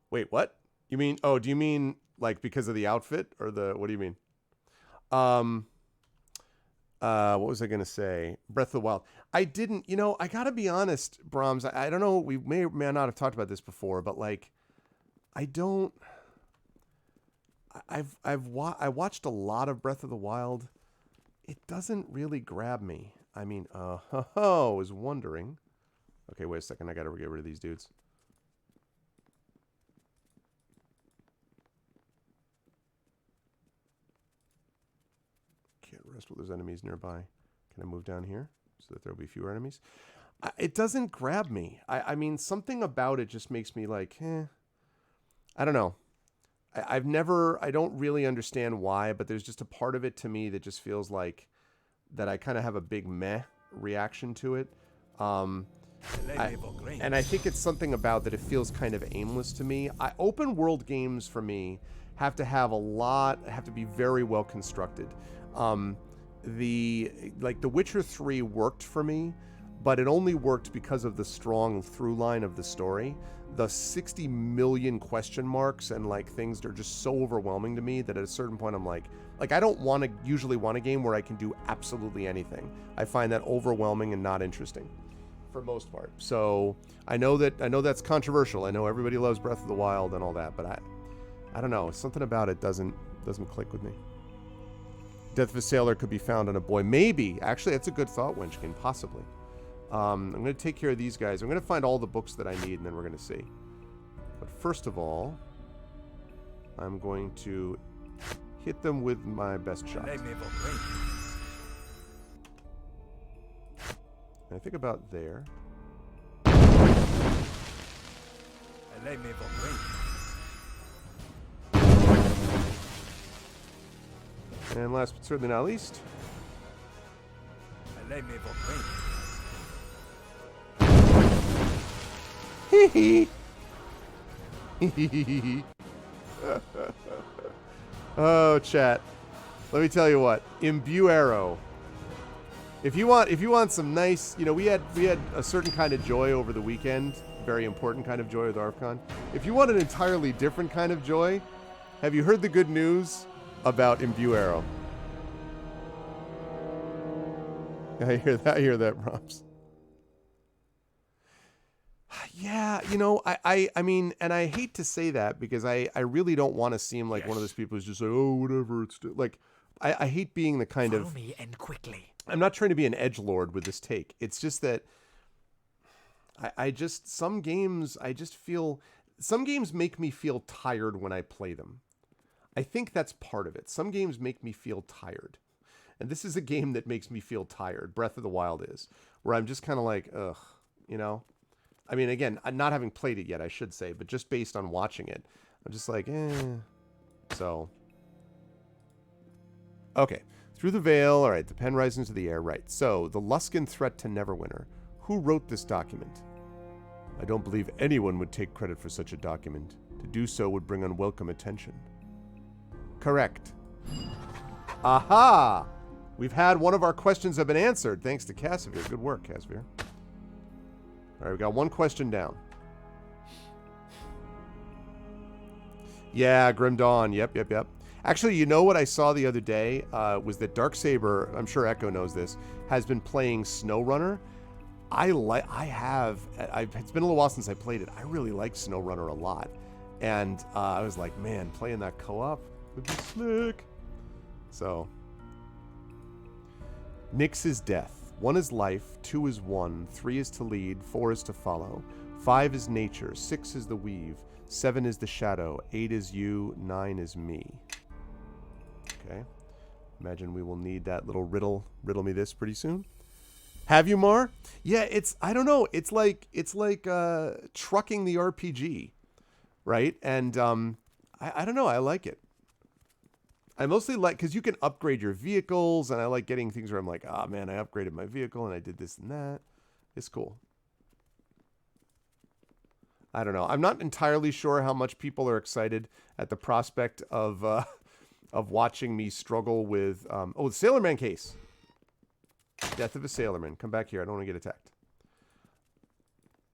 Wait, what? You mean, oh, do you mean like because of the outfit or what do you mean? What was I going to say? Breath of the Wild. I didn't, I got to be honest, Brahms. I don't know. We may or may not have talked about this before, but like, I watched a lot of Breath of the Wild. It doesn't really grab me. I mean, I was wondering. Okay, wait a second. I got to get rid of these dudes. Can't rest while there's enemies nearby. Can I move down here so that there'll be fewer enemies? It doesn't grab me. I mean, something about it just makes me like, I don't know. I don't really understand why, but there's just a part of it to me that just feels like that I kind of have a big meh reaction to it. And I think it's something about that it feels kind of aimless to me. Open world games for me have to be very well constructed. The Witcher 3 worked for me, but it only worked because of the strong through line of the story. The 60 million question marks and like things that are just so overwhelming to me that at a certain point I'm like I don't usually want a game where I can do absolutely anything. I find that overwhelming and not interesting for most part. So I know that's controversial. I know everybody loves Breath of the Wild and all that, but I don't know. Something about it doesn't click with me. Death of a Sailor could be found on a boy. Maybe. Actually, that's a good thought, Winchkin. Possibly. I'm going to take care of these guys. I'm going to find all the books that I need, and then we're going to see. But first of all, I'm going to hit them with my best shot. And I think about there. And last but certainly not least. Oh, chat. Let me tell you what. Imbue Arrow. If you want some nice, we had a certain kind of joy over the weekend, very important kind of joy with ARFCon. If you want an entirely different kind of joy, have you heard the good news about Imbue Arrow? I hear that, Roms. Yeah, I mean, and I hate to say that because I really don't want to seem like one of those people who's just like, oh, whatever, it's like, I hate being the kind Follow of me and quickly. I'm not trying to be an edgelord with this take. It's just that some games make me feel tired when I play them. I think that's part of it. Some games make me feel tired. And this is a game that makes me feel tired. Breath of the Wild is. Where I'm just kind of like, ugh, I mean, again, not having played it yet, I should say, but just based on watching it, I'm just like, So. Okay. Through the veil. All right. The pen rises into the air. Right. So, the Luskan threat to Neverwinter. Who wrote this document? I don't believe anyone would take credit for such a document. To do so would bring unwelcome attention. Correct. Aha! We've had one of our questions have been answered, thanks to Casimir. Good work, Casimir. All right, we got one question down. Yeah, Grim Dawn. Yep. Actually, you know what I saw the other day was that Darksaber, I'm sure Echo knows this, has been playing SnowRunner. It's been a little while since I played it. I really like SnowRunner a lot. And I was like, man, playing that co-op would be slick. So, Nyx is death. 1 is life, 2 is 1, 3 is to lead, 4 is to follow, 5 is nature, 6 is the weave, 7 is the shadow, 8 is you, 9 is me. Okay. Imagine we will need that little riddle me this pretty soon. Have you, Mar? Yeah, I don't know. It's like trucking the RPG, right? And I don't know. I like it. I mostly like, because you can upgrade your vehicles, and I like getting things where I'm like, oh man, I upgraded my vehicle and I did this and that. It's cool. I don't know. I'm not entirely sure how much people are excited at the prospect of watching me struggle with the Sailorman case. Death of a Sailorman. Come back here. I don't want to get attacked.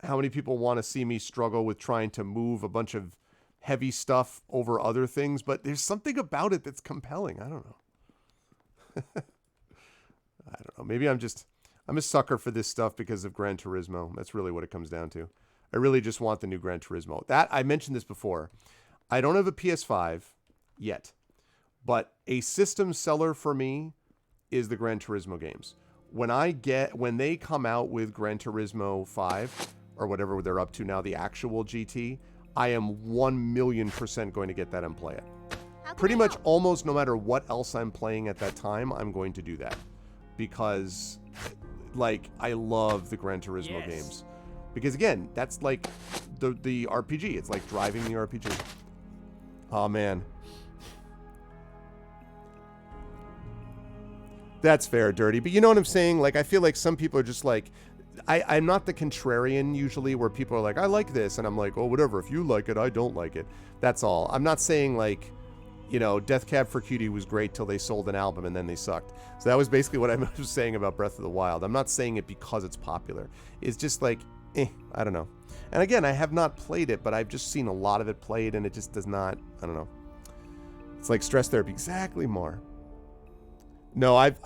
How many people want to see me struggle with trying to move a bunch of heavy stuff over other things? But there's something about it that's compelling. I don't know. I don't know. Maybe I'm a sucker for this stuff because of Gran Turismo. That's really what it comes down to. I really just want the new Gran Turismo. That, I mentioned this before. I don't have a PS5 yet, but a system seller for me is the Gran Turismo games. When they come out with Gran Turismo 5 or whatever they're up to now, the actual GT, I am 1,000,000% going to get that and play it. Pretty much almost no matter what else I'm playing at that time, I'm going to do that because like I love the Gran Turismo games. Because again, that's like the RPG. It's like driving the RPG. Oh man. That's fair, Dirty. But you know what I'm saying? Like, I feel like some people are just like, I'm not the contrarian usually where people are like, I like this. And I'm like, oh, whatever. If you like it, I don't like it. That's all. I'm not saying like, you know, Death Cab for Cutie was great till they sold an album and then they sucked. So that was basically what I was saying about Breath of the Wild. I'm not saying it because it's popular. It's just like, I don't know. And again, I have not played it, but I've just seen a lot of it played and it just does not, I don't know. It's like stress therapy. Exactly, Mar. No, I've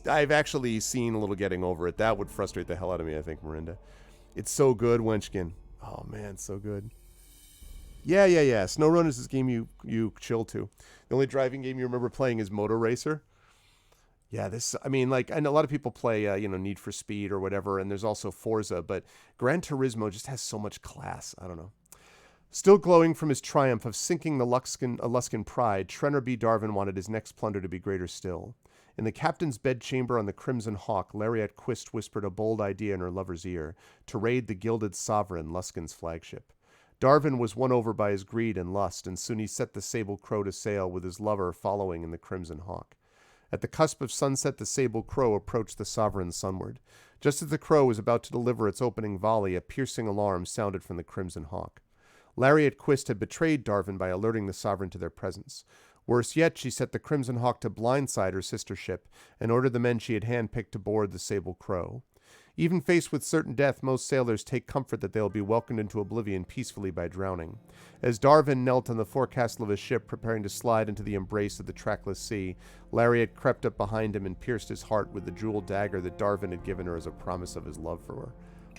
actually seen a little getting over it. That would frustrate the hell out of me, I think, Marinda. It's so good, Wenchkin. Oh man, so good. Yeah. SnowRun is this game you chill to. The only driving game you remember playing is Moto Racer. Yeah, I mean, like, I know a lot of people play, Need for Speed or whatever, and there's also Forza, but Gran Turismo just has so much class. I don't know. Still glowing from his triumph of sinking the Luskan pride, Trenner B. Darvin wanted his next plunder to be greater still. In the captain's bedchamber on the Crimson Hawk, Lariat Quist whispered a bold idea in her lover's ear, to raid the gilded sovereign, Luskan's flagship. Darvin was won over by his greed and lust, and soon he set the sable crow to sail with his lover following in the Crimson Hawk. At the cusp of sunset, the sable crow approached the sovereign sunward. Just as the crow was about to deliver its opening volley, a piercing alarm sounded from the Crimson Hawk. Lariat Quist had betrayed Darvin by alerting the sovereign to their presence. Worse yet, she set the Crimson Hawk to blindside her sister ship and ordered the men she had handpicked to board the Sable Crow. Even faced with certain death, most sailors take comfort that they will be welcomed into oblivion peacefully by drowning. As Darvin knelt on the forecastle of his ship, preparing to slide into the embrace of the trackless sea, Lariat crept up behind him and pierced his heart with the jeweled dagger that Darvin had given her as a promise of his love for her.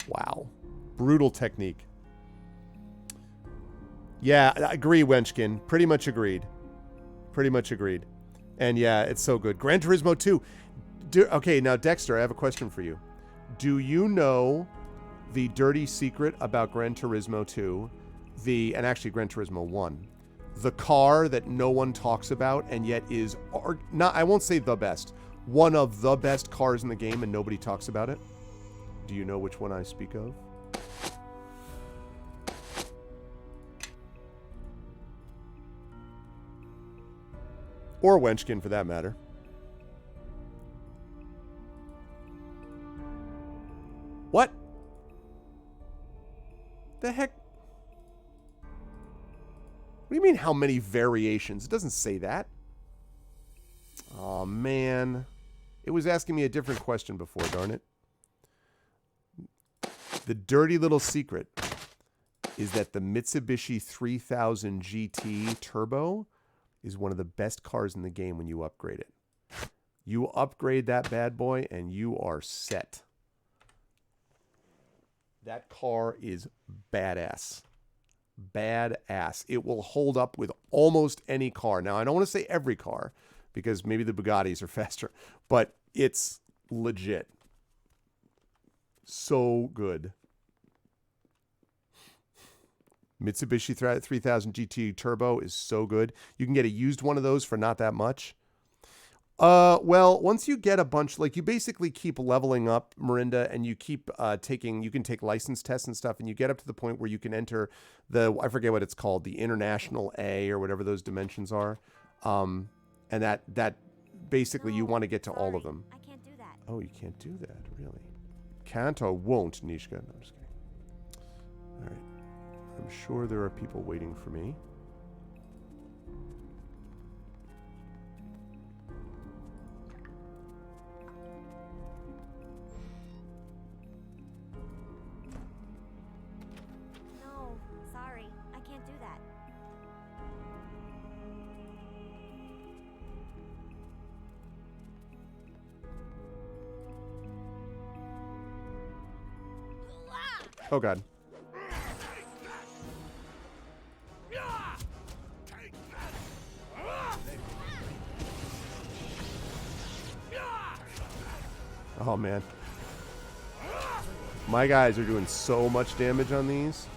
Wow. Brutal technique. Yeah, I agree, Wenchkin. Pretty much agreed. And yeah, it's so good. Gran Turismo 2. Okay, now Dexter, I have a question for you. Do you know the dirty secret about Gran Turismo 2? And actually Gran Turismo 1. The car that no one talks about and yet is, not, I won't say the best, one of the best cars in the game and nobody talks about it? Do you know which one I speak of? Or Wenchkin, for that matter. What? The heck? What do you mean, how many variations? It doesn't say that. Oh, man. It was asking me a different question before, darn it. The dirty little secret is that the Mitsubishi 3000 GT Turbo is one of the best cars in the game when you upgrade it. You upgrade that bad boy and you are set. That car is badass. Badass. It will hold up with almost any car. Now, I don't want to say every car because maybe the Bugattis are faster, but it's legit. So good. Mitsubishi 3000 GT Turbo is so good. You can get a used one of those for not that much. Well, once you get a bunch, like you basically keep leveling up, Marinda, and you keep you can take license tests and stuff, and you get up to the point where you can enter I forget what it's called, the International A or whatever those dimensions are. And And that basically you want to get to all of Sorry, them. I can't do that. Oh, you can't do that, really? Can't or won't, Nishka? No, I'm just kidding. All right. I'm sure there are people waiting for me. No, sorry, I can't do that. Oh, God. Oh, man. My guys are doing so much damage on these.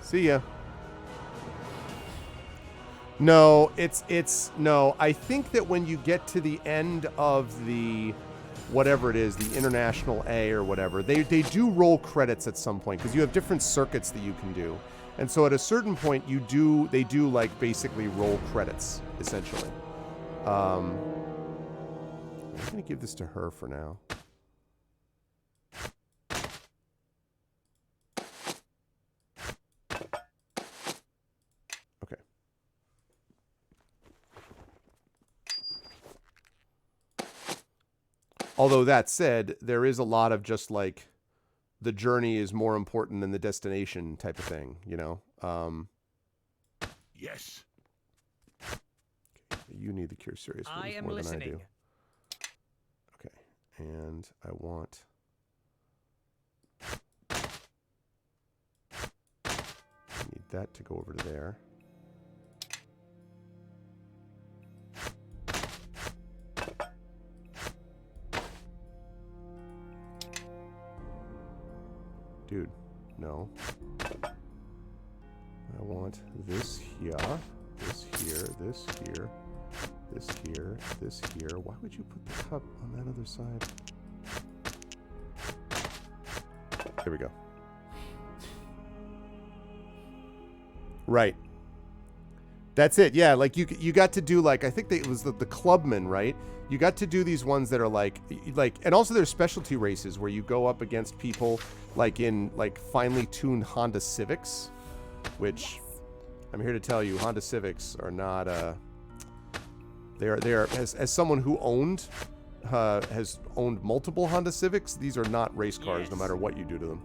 See ya. No, no. I think that when you get to the end of the whatever it is, the International A or whatever, they do roll credits at some point because you have different circuits that you can do. And so at a certain point they do like basically roll credits, essentially. I'm gonna give this to her for now. Okay. Although that said, there is a lot of just like the journey is more important than the destination type of thing, you know? Yes. Okay, you need the Cure Serious I Wounds am more listening. than I do. Okay, and I want... I need that to go over to there. Dude, no. I want this here, this here, this here, this here, this here. Why would you put the cup on that other side? There we go. Right. That's it. Yeah, like you got to do like I think it was the clubman, right? You got to do these ones that are like and also there's specialty races where you go up against people like in like finely tuned Honda Civics, which I'm here to tell you Honda Civics are not they are as someone who has owned multiple Honda Civics, these are not race cars no matter what you do to them.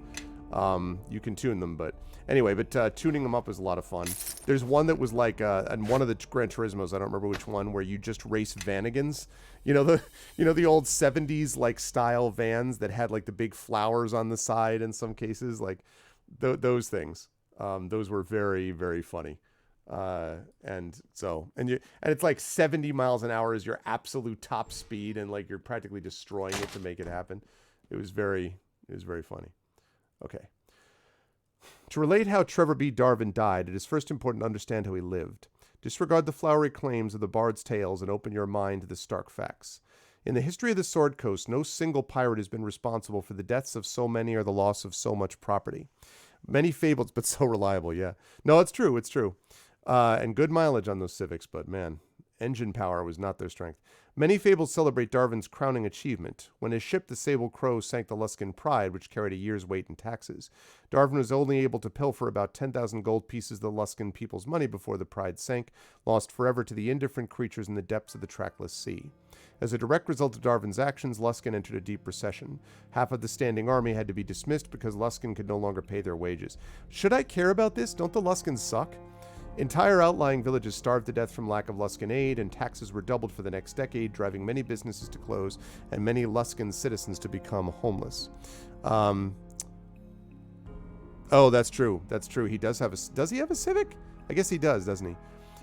You can tune them, but anyway, tuning them up is a lot of fun. There's one that was like, and one of the Gran Turismos, I don't remember which one, where you just race Vanagons. You know the old 70s like style vans that had like the big flowers on the side in some cases, like those things. Those were very, very funny. And it's like 70 miles an hour is your absolute top speed, and like you're practically destroying it to make it happen. It was very funny. Okay. To relate how Trevor B. Darwin died, it is first important to understand how he lived. Disregard the flowery claims of the bard's tales and open your mind to the stark facts. In the history of the Sword Coast, no single pirate has been responsible for the deaths of so many or the loss of so much property. Many fables, but so reliable, yeah. No, it's true, it's true. And good mileage on those Civics, but man, engine power was not their strength. Many fables celebrate Darwin's crowning achievement. When his ship, the Sable Crow, sank the Luskan Pride, which carried a year's weight in taxes, Darwin was only able to pilfer about 10,000 gold pieces of the Luskan people's money before the Pride sank, lost forever to the indifferent creatures in the depths of the trackless sea. As a direct result of Darwin's actions, Luskan entered a deep recession. Half of the standing army had to be dismissed because Luskan could no longer pay their wages. Should I care about this? Don't the Luskans suck? Entire outlying villages starved to death from lack of Luskan aid, and taxes were doubled for the next decade, driving many businesses to close and many Luskan citizens to become homeless. Oh, that's true. That's true. He does have a... Does he have a Civic? I guess he does, doesn't he?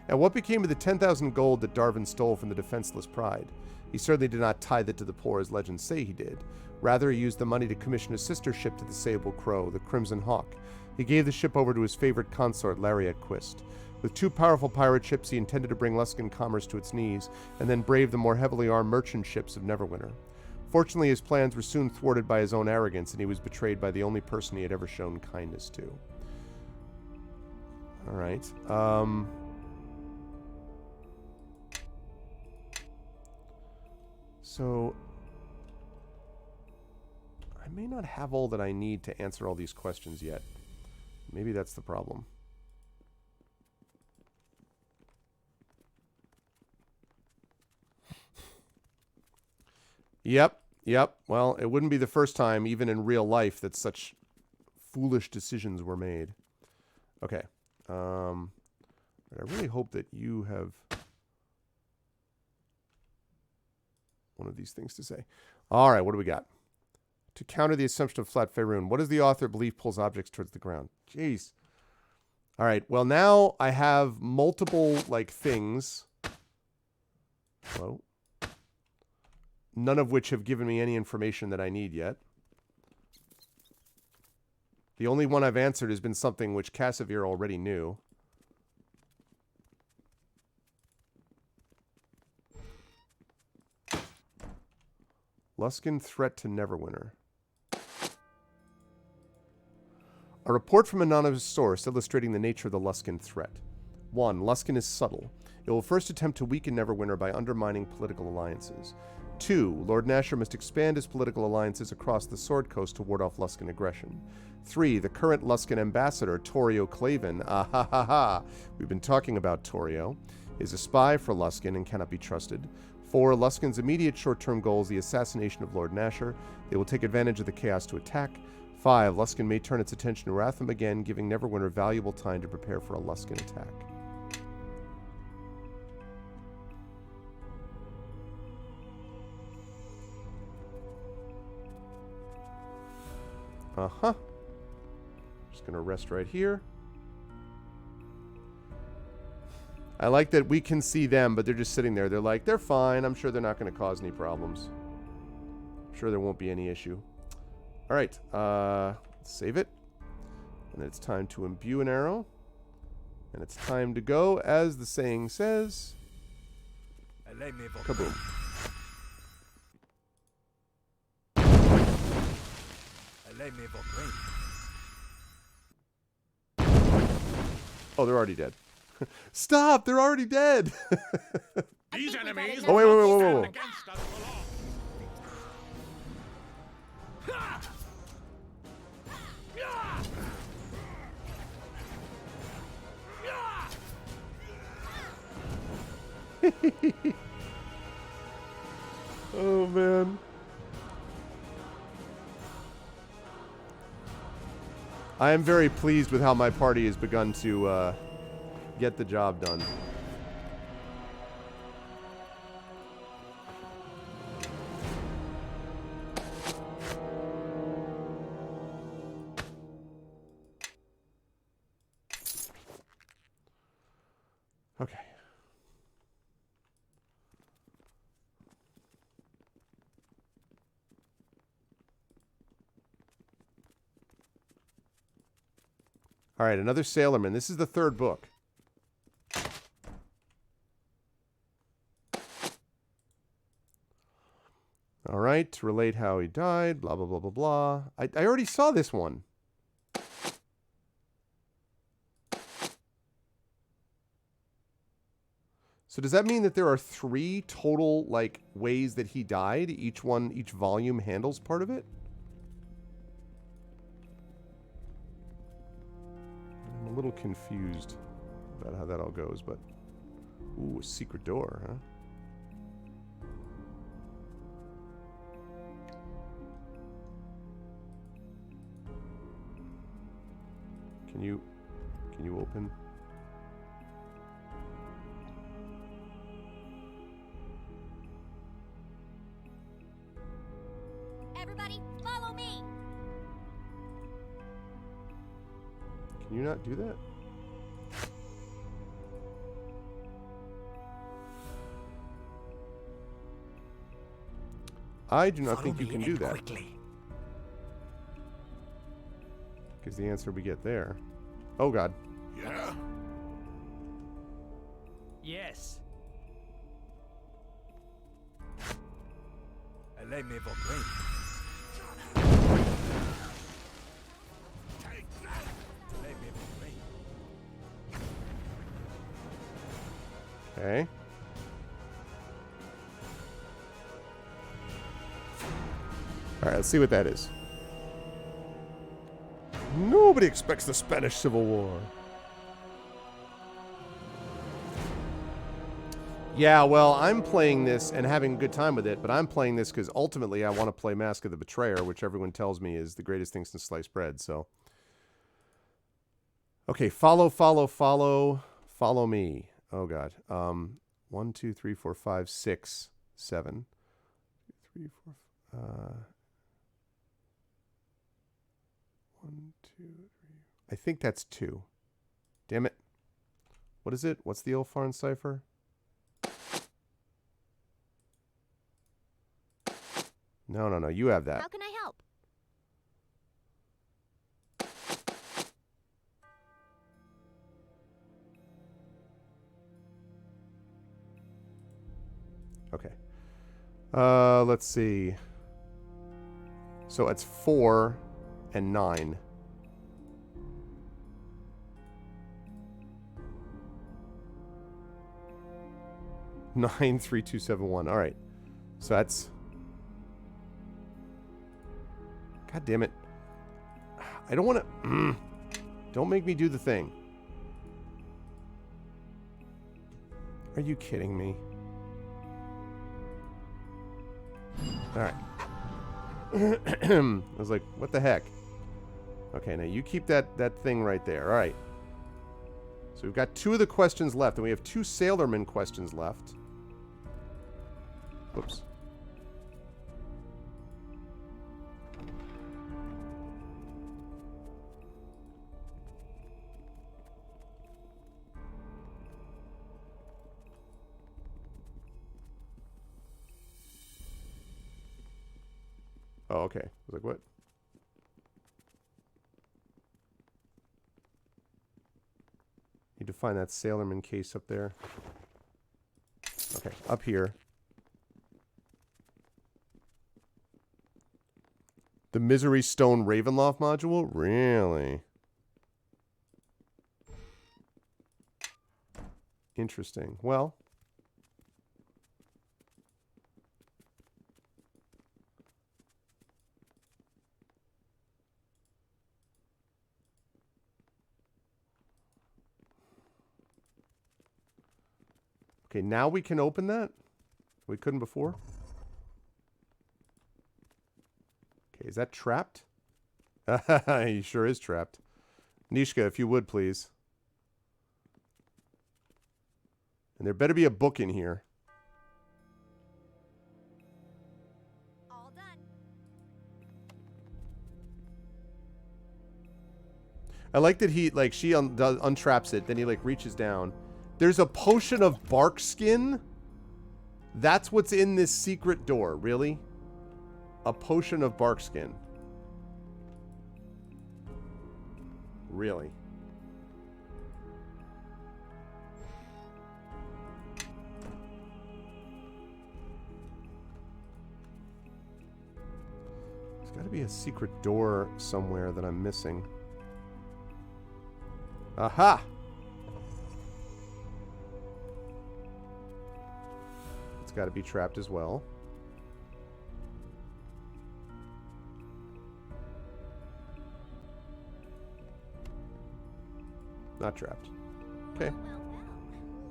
And what became of the 10,000 gold that Darwin stole from the defenseless Pride? He certainly did not tithe it to the poor as legends say he did. Rather, he used the money to commission a sister ship to the Sable Crow, the Crimson Hawk. He gave the ship over to his favorite consort, Lariat Quist. With two powerful pirate ships, he intended to bring Luskan commerce to its knees, and then brave the more heavily armed merchant ships of Neverwinter. Fortunately, his plans were soon thwarted by his own arrogance, and he was betrayed by the only person he had ever shown kindness to. All right. So, I may not have all that I need to answer all these questions yet. Maybe that's the problem. Yep. Well, it wouldn't be the first time, even in real life, that such foolish decisions were made. Okay. I really hope that you have one of these things to say. All right, what do we got? To counter the assumption of flat Faerun, what does the author believe pulls objects towards the ground? Jeez. All right, well, now I have multiple, like, things. Hello? None of which have given me any information that I need yet. The only one I've answered has been something which Cassavir already knew. Luskan threat to Neverwinter. A report from an anonymous source illustrating the nature of the Luskan threat. 1. Luskan is subtle. It will first attempt to weaken Neverwinter by undermining political alliances. 2. Lord Nashor must expand his political alliances across the Sword Coast to ward off Luskan aggression. 3. The current Luskan ambassador, Torio Claven, we've been talking about Torio, is a spy for Luskan and cannot be trusted. 4. Luskan's immediate short-term goal is the assassination of Lord Nashor. They will take advantage of the chaos to attack. 5. Luskan may turn its attention to Ratham again, giving Neverwinter valuable time to prepare for a Luskan attack. Just gonna rest right here. I like that we can see them, but they're just sitting there. They're like, they're fine. I'm sure they're not going to cause any problems. I'm sure there won't be any issue. All right. Save it. And it's time to imbue an arrow. And it's time to go, as the saying says. Kaboom. Oh, they're already dead. Stop! They're already dead! These enemies oh, wait. against us Oh, man. I am very pleased with how my party has begun to get the job done. Okay. All right, another Sailorman. This is the third book. All right, to relate how he died, blah, blah, blah, blah, blah. I already saw this one. So does that mean that there are 3 total, like, ways that he died? Each volume handles part of it? I'm a little confused about how that all goes, but... Ooh, a secret door, huh? Can you open? Everybody, follow me. Can you not do that? I do not think you can do that. Because the answer we get there. Oh, God. Yeah. Oh, Okay. All right, let's see what that is. Nobody expects the Spanish Civil War. Yeah, well, I'm playing this and having a good time with it, but I'm playing this because ultimately I want to play Mask of the Betrayer, which everyone tells me is the greatest thing since sliced bread, so. Okay, follow me. Oh, God. 1, 2, 3, 4, 5, 6, 7. 3, 4, 1, 2, 3. I think that's 2. Damn it. What is it? What's the Ilfarn cipher? No. You have that. How can I help? Okay. Let's see. So it's 4 and 9. Nine, 3, 2, 7, 1. All right. So that's. God damn it. I don't want to. Don't make me do the thing. Are you kidding me? All right. I was like, what the heck? Okay, now you keep that thing right there. All right. So we've got 2 of the questions left, and we have 2 Sailorman questions left. Whoops. Oh, okay. I was like, what? Need to find that Sailorman case up there. Okay, up here. The Misery Stone Ravenloft module? Really? Interesting. Well. Okay, now we can open that? We couldn't before? Okay, is that trapped? He sure is trapped. Nishka, if you would, please. And there better be a book in here. All done. I like that he, like, she untraps it, then he, like, reaches down. There's a potion of bark skin? That's what's in this secret door, really? A potion of bark skin. Really? There's got to be a secret door somewhere that I'm missing. Aha! It's got to be trapped as well. Not trapped. Okay. Well.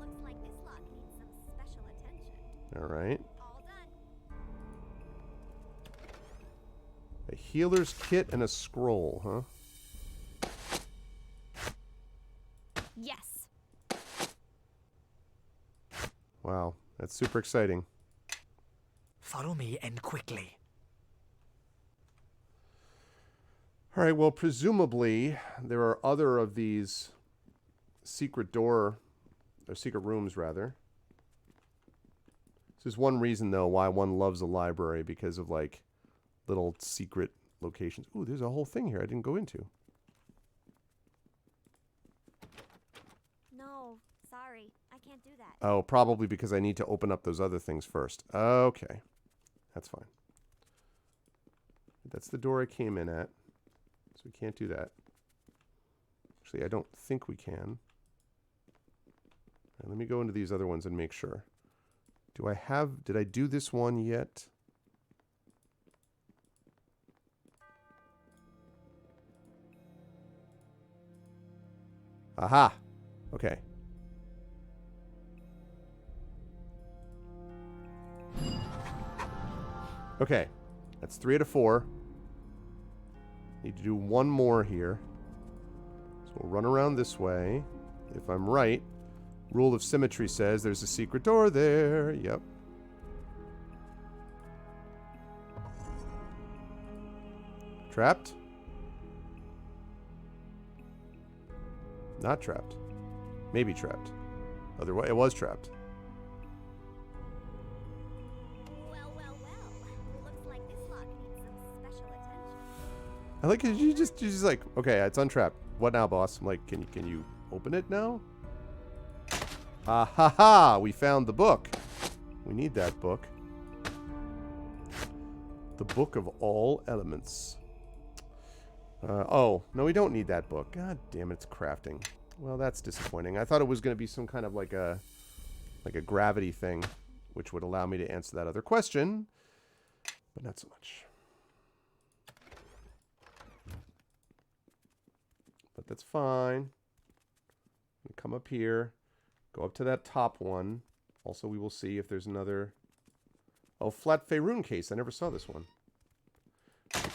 Looks like this lock needs some special attention. All right. All done. A healer's kit and a scroll, huh? Yes. Wow, that's super exciting. Follow me and quickly. All right, well, presumably there are other of these secret door, or secret rooms, rather. This is one reason, though, why one loves a library, because of, like, little secret locations. Ooh, there's a whole thing here I didn't go into. No, sorry. I can't do that. Oh, probably because I need to open up those other things first. Okay. That's fine. That's the door I came in at. So we can't do that. Actually, I don't think we can. Let me go into these other ones and make sure. Did I do this one yet? Aha! Okay. Okay. That's 3 out of 4. Need to do one more here. So we'll run around this way. If I'm right, rule of symmetry says there's a secret door there. Yep. Trapped? Not trapped. Maybe trapped. Otherwise, it was trapped. Well. Looks like this lock needs some special attention. I like it. She's just like, okay, it's untrapped. What now, boss? I'm like, can you open it now? Ah ha ha! We found the book. We need that book. The Book of All Elements. Oh, no, we don't need that book. God damn it, it's crafting. Well, that's disappointing. I thought it was going to be some kind of like a gravity thing, which would allow me to answer that other question, but not so much. But that's fine. Come up here, go up to that top one. Also, we will see if there's another... Oh, flat Faerun case. I never saw this one.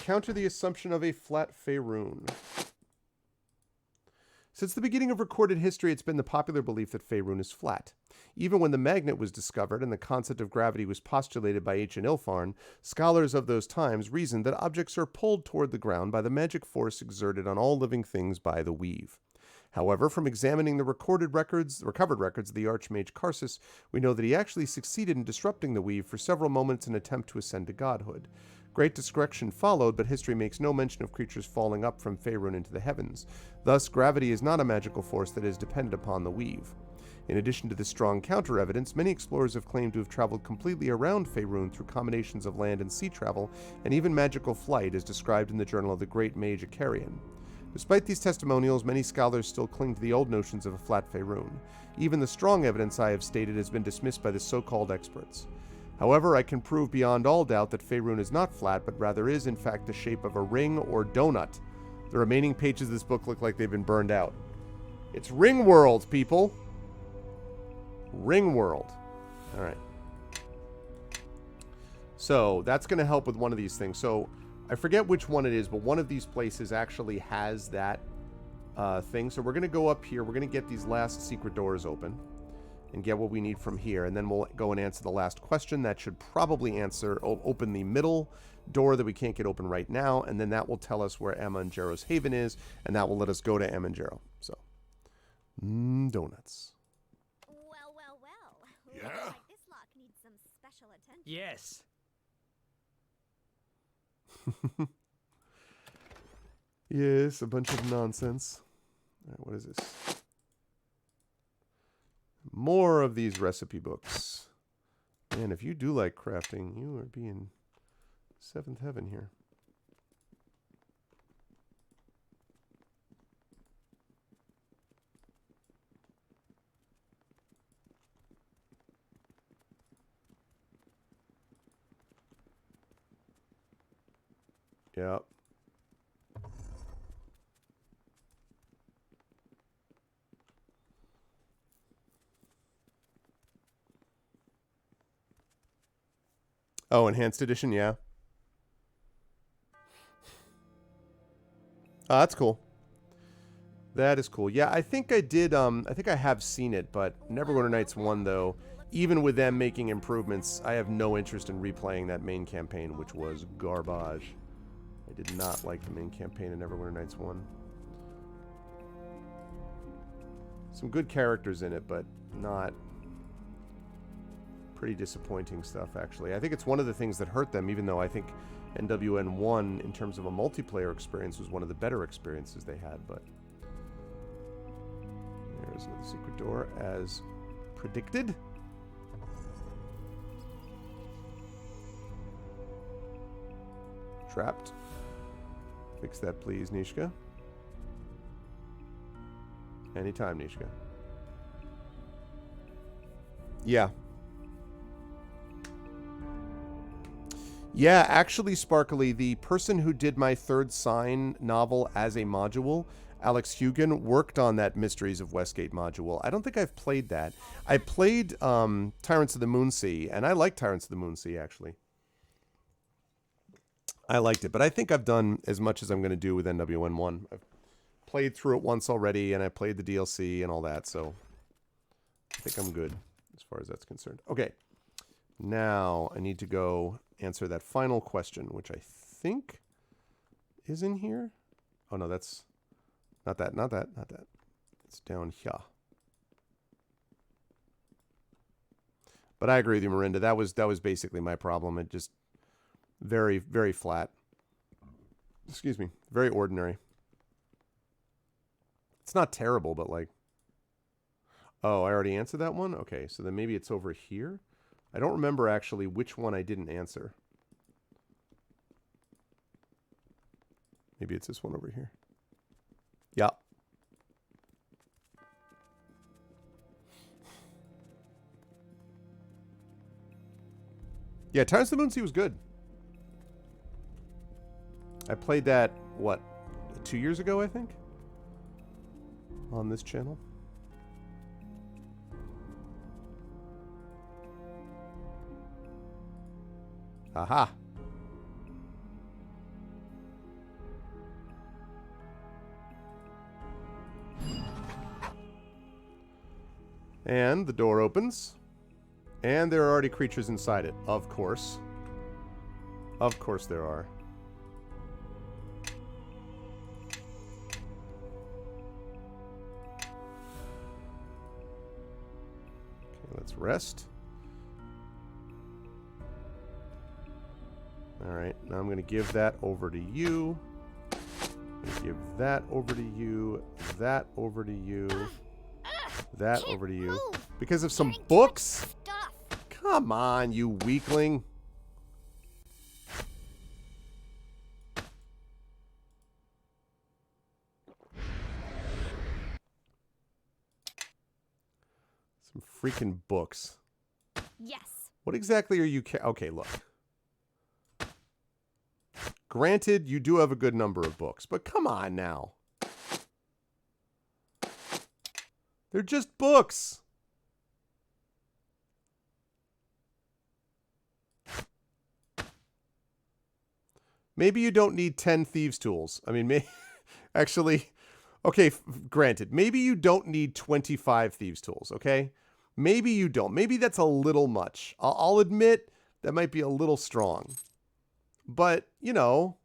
Counter the assumption of a flat Faerun. Since the beginning of recorded history, it's been the popular belief that Faerun is flat. Even when the magnet was discovered and the concept of gravity was postulated by ancient Ilfarn, scholars of those times reasoned that objects are pulled toward the ground by the magic force exerted on all living things by the weave. However, from examining the recovered records of the Archmage Karsus, we know that he actually succeeded in disrupting the weave for several moments in an attempt to ascend to godhood. Great destruction followed, but history makes no mention of creatures falling up from Faerun into the heavens. Thus, gravity is not a magical force that is dependent upon the weave. In addition to this strong counter-evidence, many explorers have claimed to have traveled completely around Faerun through combinations of land and sea travel, and even magical flight, as described in the journal of the great mage Icarian. Despite these testimonials, many scholars still cling to the old notions of a flat Faerun. Even the strong evidence I have stated has been dismissed by the so-called experts. However, I can prove beyond all doubt that Faerun is not flat, but rather is in fact the shape of a ring or donut. The remaining pages of this book look like they've been burned out. It's Ring World, people! Ring World. Alright. So, that's going to help with one of these things. So, I forget which one it is, but one of these places actually has that thing. So we're going to go up here. We're going to get these last secret doors open and get what we need from here. And then we'll go and answer the last question. That should probably open the middle door that we can't get open right now. And then that will tell us where Amanjero's Haven is. And that will let us go to Amanjero. So, donuts. Well. Yeah? Looks like this lock needs some special attention. Yes. Yes, a bunch of nonsense. All right, what is this? More of these recipe books. Man, if you do like crafting, you are being seventh heaven here. Yep. Oh, enhanced edition, yeah. Oh, that's cool. That is cool. Yeah, I think I did, I think I have seen it, but Neverwinter Nights 1, though, even with them making improvements, I have no interest in replaying that main campaign, which was garbage. I did not like the main campaign in Neverwinter Nights 1. Some good characters in it, but not... Pretty disappointing stuff, actually. I think it's one of the things that hurt them, even though I think NWN 1, in terms of a multiplayer experience, was one of the better experiences they had, but... There's another secret door, as predicted. Trapped. Fix that, please, Nishka. Anytime, Nishka. Yeah. Yeah, actually, Sparkly, the person who did my Third Sign novel as a module, Alex Hugan, worked on that Mysteries of Westgate module. I don't think I've played that. I played Tyrants of the Moonsea, and I like Tyrants of the Moonsea, actually. I liked it, but I think I've done as much as I'm going to do with NWN1. I've played through it once already, and I played the DLC and all that, so I think I'm good as far as that's concerned. Okay, now I need to go answer that final question, which I think is in here. Oh, no, that's not that. It's down here. But I agree with you, Miranda. That was basically my problem. It just very, very flat. Excuse me. Very ordinary. It's not terrible, but like... Oh, I already answered that one? Okay, so then maybe it's over here? I don't remember actually which one I didn't answer. Maybe it's this one over here. Yeah. Yeah, Tyrants of the Moonsea was good. I played that, what, 2 years ago, I think? On this channel. Aha. And the door opens. And there are already creatures inside it. Of course. Of course there are. Okay, let's rest. Alright, now I'm going to give that over to you. I'm going to give that over to you. That over to you. That over to you. Because of some books? Come on, you weakling. Some freaking books. Yes. What exactly are you... Okay, look. Granted, you do have a good number of books, but come on now. They're just books. Maybe you don't need 10 thieves' tools. I mean, actually, okay, granted. Maybe you don't need 25 thieves' tools, okay? Maybe you don't. Maybe that's a little much. I'll admit that might be a little strong. But, you know,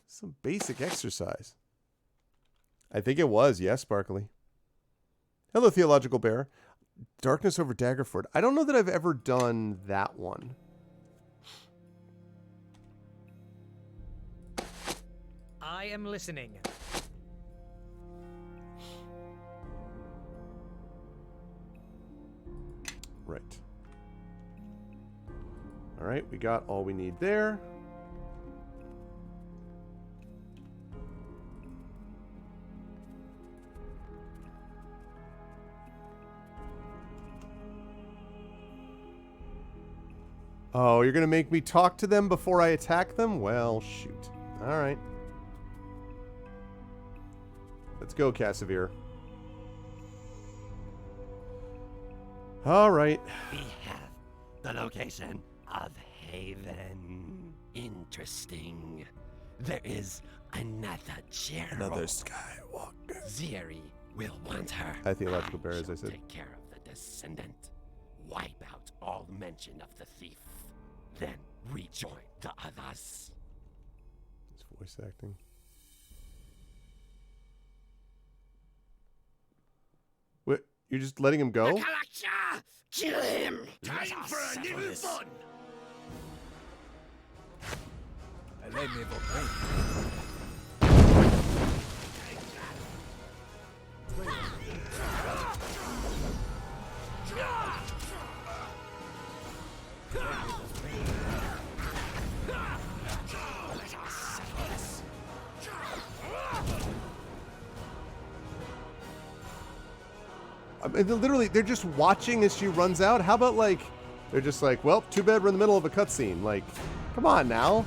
some basic exercise. I think it was, yes, Sparkly. Hello, Theological Bear. Darkness over Daggerford. I don't know that I've ever done that one. I am listening. Right. All right, we got all we need there. Oh, you're going to make me talk to them before I attack them? Well, shoot. All right. Let's go, Cassavir. All right. We have the location of Haven. Interesting. There is another Gerald. Another Skywalker. Ziri will want her. Hi, Theological Bear, as I said. Take care of the descendant. Wipe out all mention of the thief. Then rejoin the others. It's voice acting. What? You're just letting him go? Kalakcha! Kill him! Time for a little fun! mean, literally, they're just watching as she runs out. How about, like, they're just like, well, too bad we're in the middle of a cutscene. Like, come on now.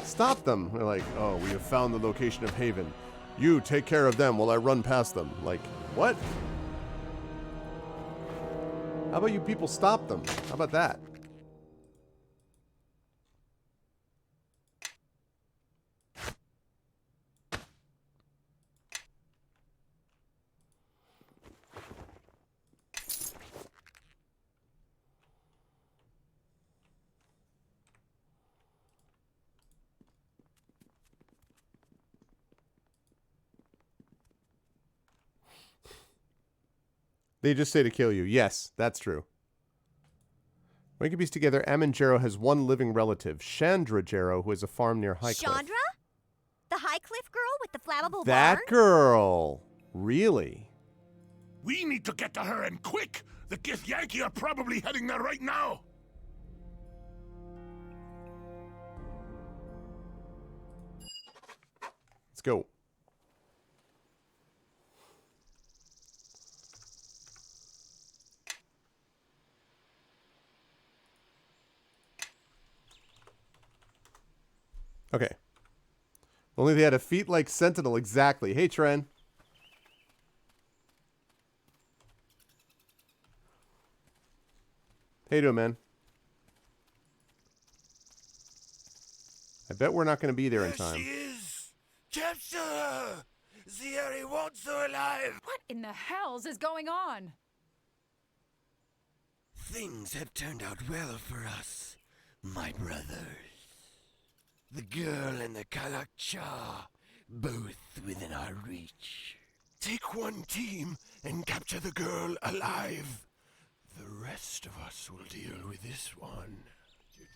Stop them. They're like, oh, we have found the location of Haven. You take care of them while I run past them. Like, what? How about you people stop them? How about that? They just say to kill you. Yes, that's true. When you piece together, Ammon Jarrow has one living relative, Chandra Jarrow, who has a farm near Highcliffe. Chandra? The Highcliffe girl with the flammable That barn? girl. Really? We need to get to her and quick! The Gith Yankee are probably heading there right now! Let's go. Okay. Only they had a feet like Sentinel, exactly. Hey, Tren. How you doing, man? I bet we're not going to be there in time. She is! Capture her! The Harry wants her alive! What in the hells is going on? Things have turned out well for us, my brothers. The girl and the Kalakcha, both within our reach. Take one team and capture the girl alive. The rest of us will deal with this one.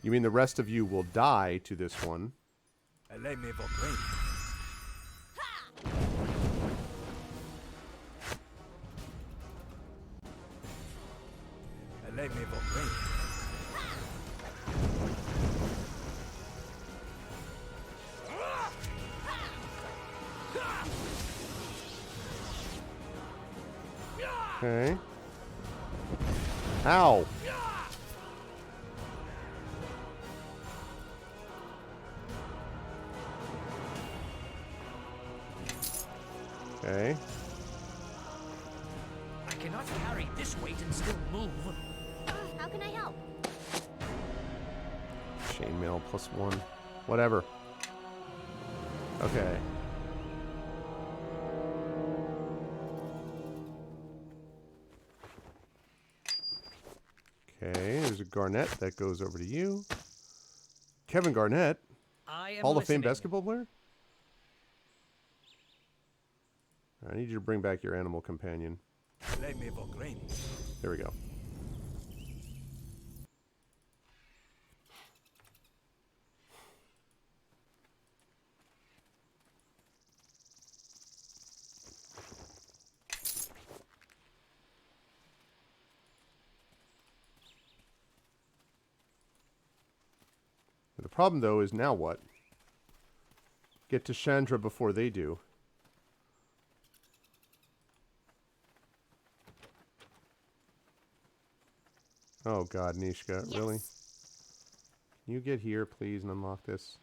You mean the rest of you will die to this one? Okay. Ow. Okay. I cannot carry this weight and still move. How can I help? Chainmail +1. Whatever. Okay. Okay, there's a Garnett that goes over to you. Kevin Garnett, I am Hall of Fame listening. basketball player? I need you to bring back your animal companion. There we go. The problem, though, is now what? Get to Chandra before they do. Oh god, Nishka, Yes. really? Can you get here, please, and unlock this?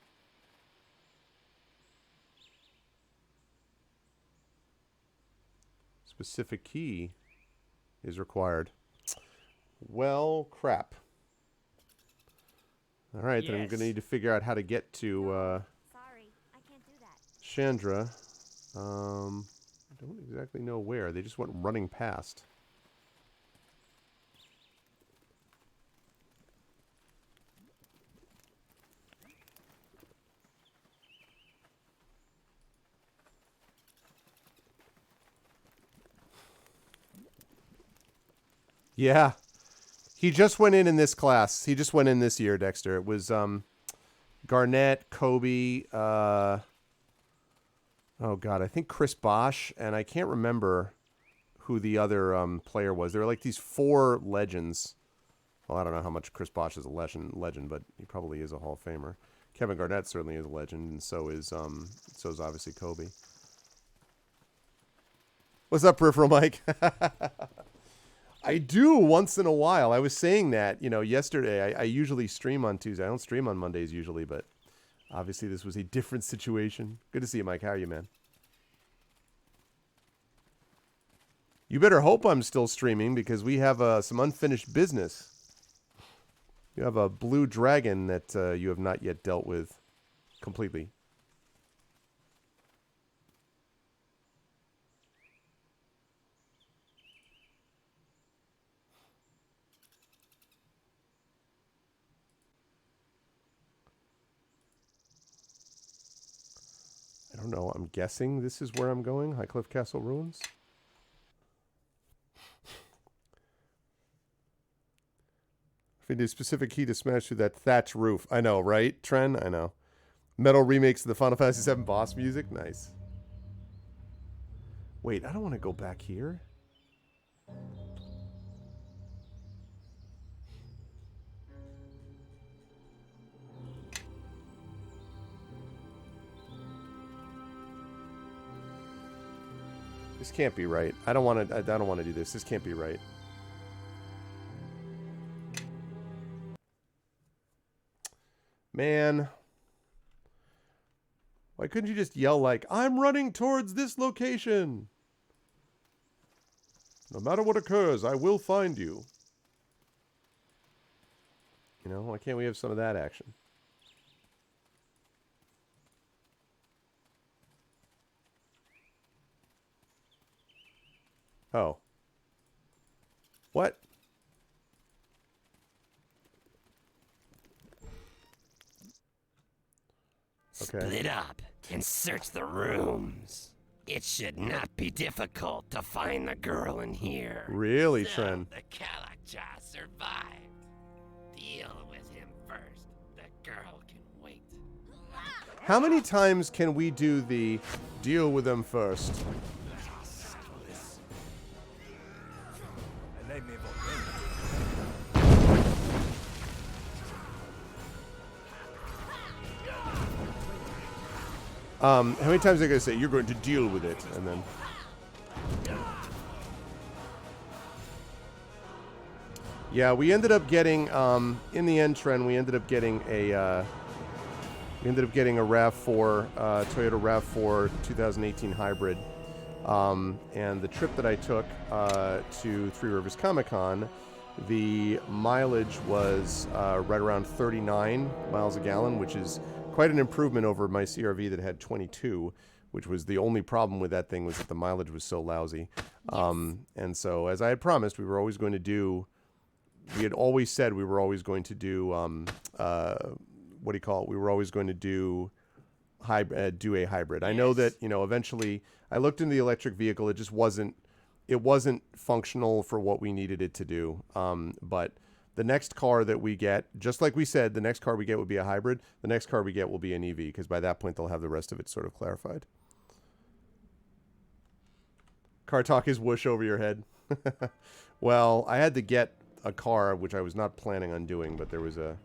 Specific key is required. Well, crap. Alright, then I'm going to Yes. need to figure out how to get to Sorry, I can't do that. Chandra. I don't exactly know where. They just went running past. Yeah. He just went in this class. He just went in this year, Dexter. It was Garnett, Kobe, oh god, I think Chris Bosch, and I can't remember who the other player was. There were like these 4 legends. Well, I don't know how much Chris Bosch is a legend, but he probably is a Hall of Famer. Kevin Garnett certainly is a legend, and so is obviously Kobe. What's up, Peripheral Mike? I do once in a while. I was saying that, yesterday. I usually stream on Tuesday. I don't stream on Mondays usually, but obviously this was a different situation. Good to see you, Mike. How are you, man? You better hope I'm still streaming because we have some unfinished business. You have a blue dragon that you have not yet dealt with completely. I don't know. I'm guessing this is where I'm going. Highcliffe Castle Ruins. If you need a specific key to smash through that thatch roof. I know, right? Tren? I know. Metal remakes of the Final Fantasy VII boss music? Nice. Wait, I don't want to go back here. This can't be right. I don't want to do this. This can't be right. Man. Why couldn't you just yell like, I'm running towards this location? No matter what occurs, I will find you. Why can't we have some of that action? Oh. What? Okay. Split up and search the rooms. It should not be difficult to find the girl in here. Really, So Tren? the Kalakja survived. Deal with him first. The girl can wait. How many times can we do the deal with them first? How many times are they going to say, you're going to deal with it, and then... Yeah, we ended up getting, in the end, Tren, we ended up getting a RAV4, Toyota RAV4 2018 hybrid. And the trip that I took to Three Rivers Comic-Con, the mileage was right around 39 miles a gallon, which is quite an improvement over my CRV that had 22, which was the only problem with that thing was that the mileage was so lousy. Yes. And so, as I had promised, we were always going to do... We had always said we were always going to do, what do you call it? We were always going to do a hybrid. I know that, eventually I looked into the electric vehicle. It just wasn't functional for what we needed it to do. But the next car that we get, just like we said, the next car we get would be a hybrid. The next car we get will be an EV, because by that point they'll have the rest of it sort of clarified. Car talk is whoosh over your head. Well, I had to get a car, which I was not planning on doing, but there was a...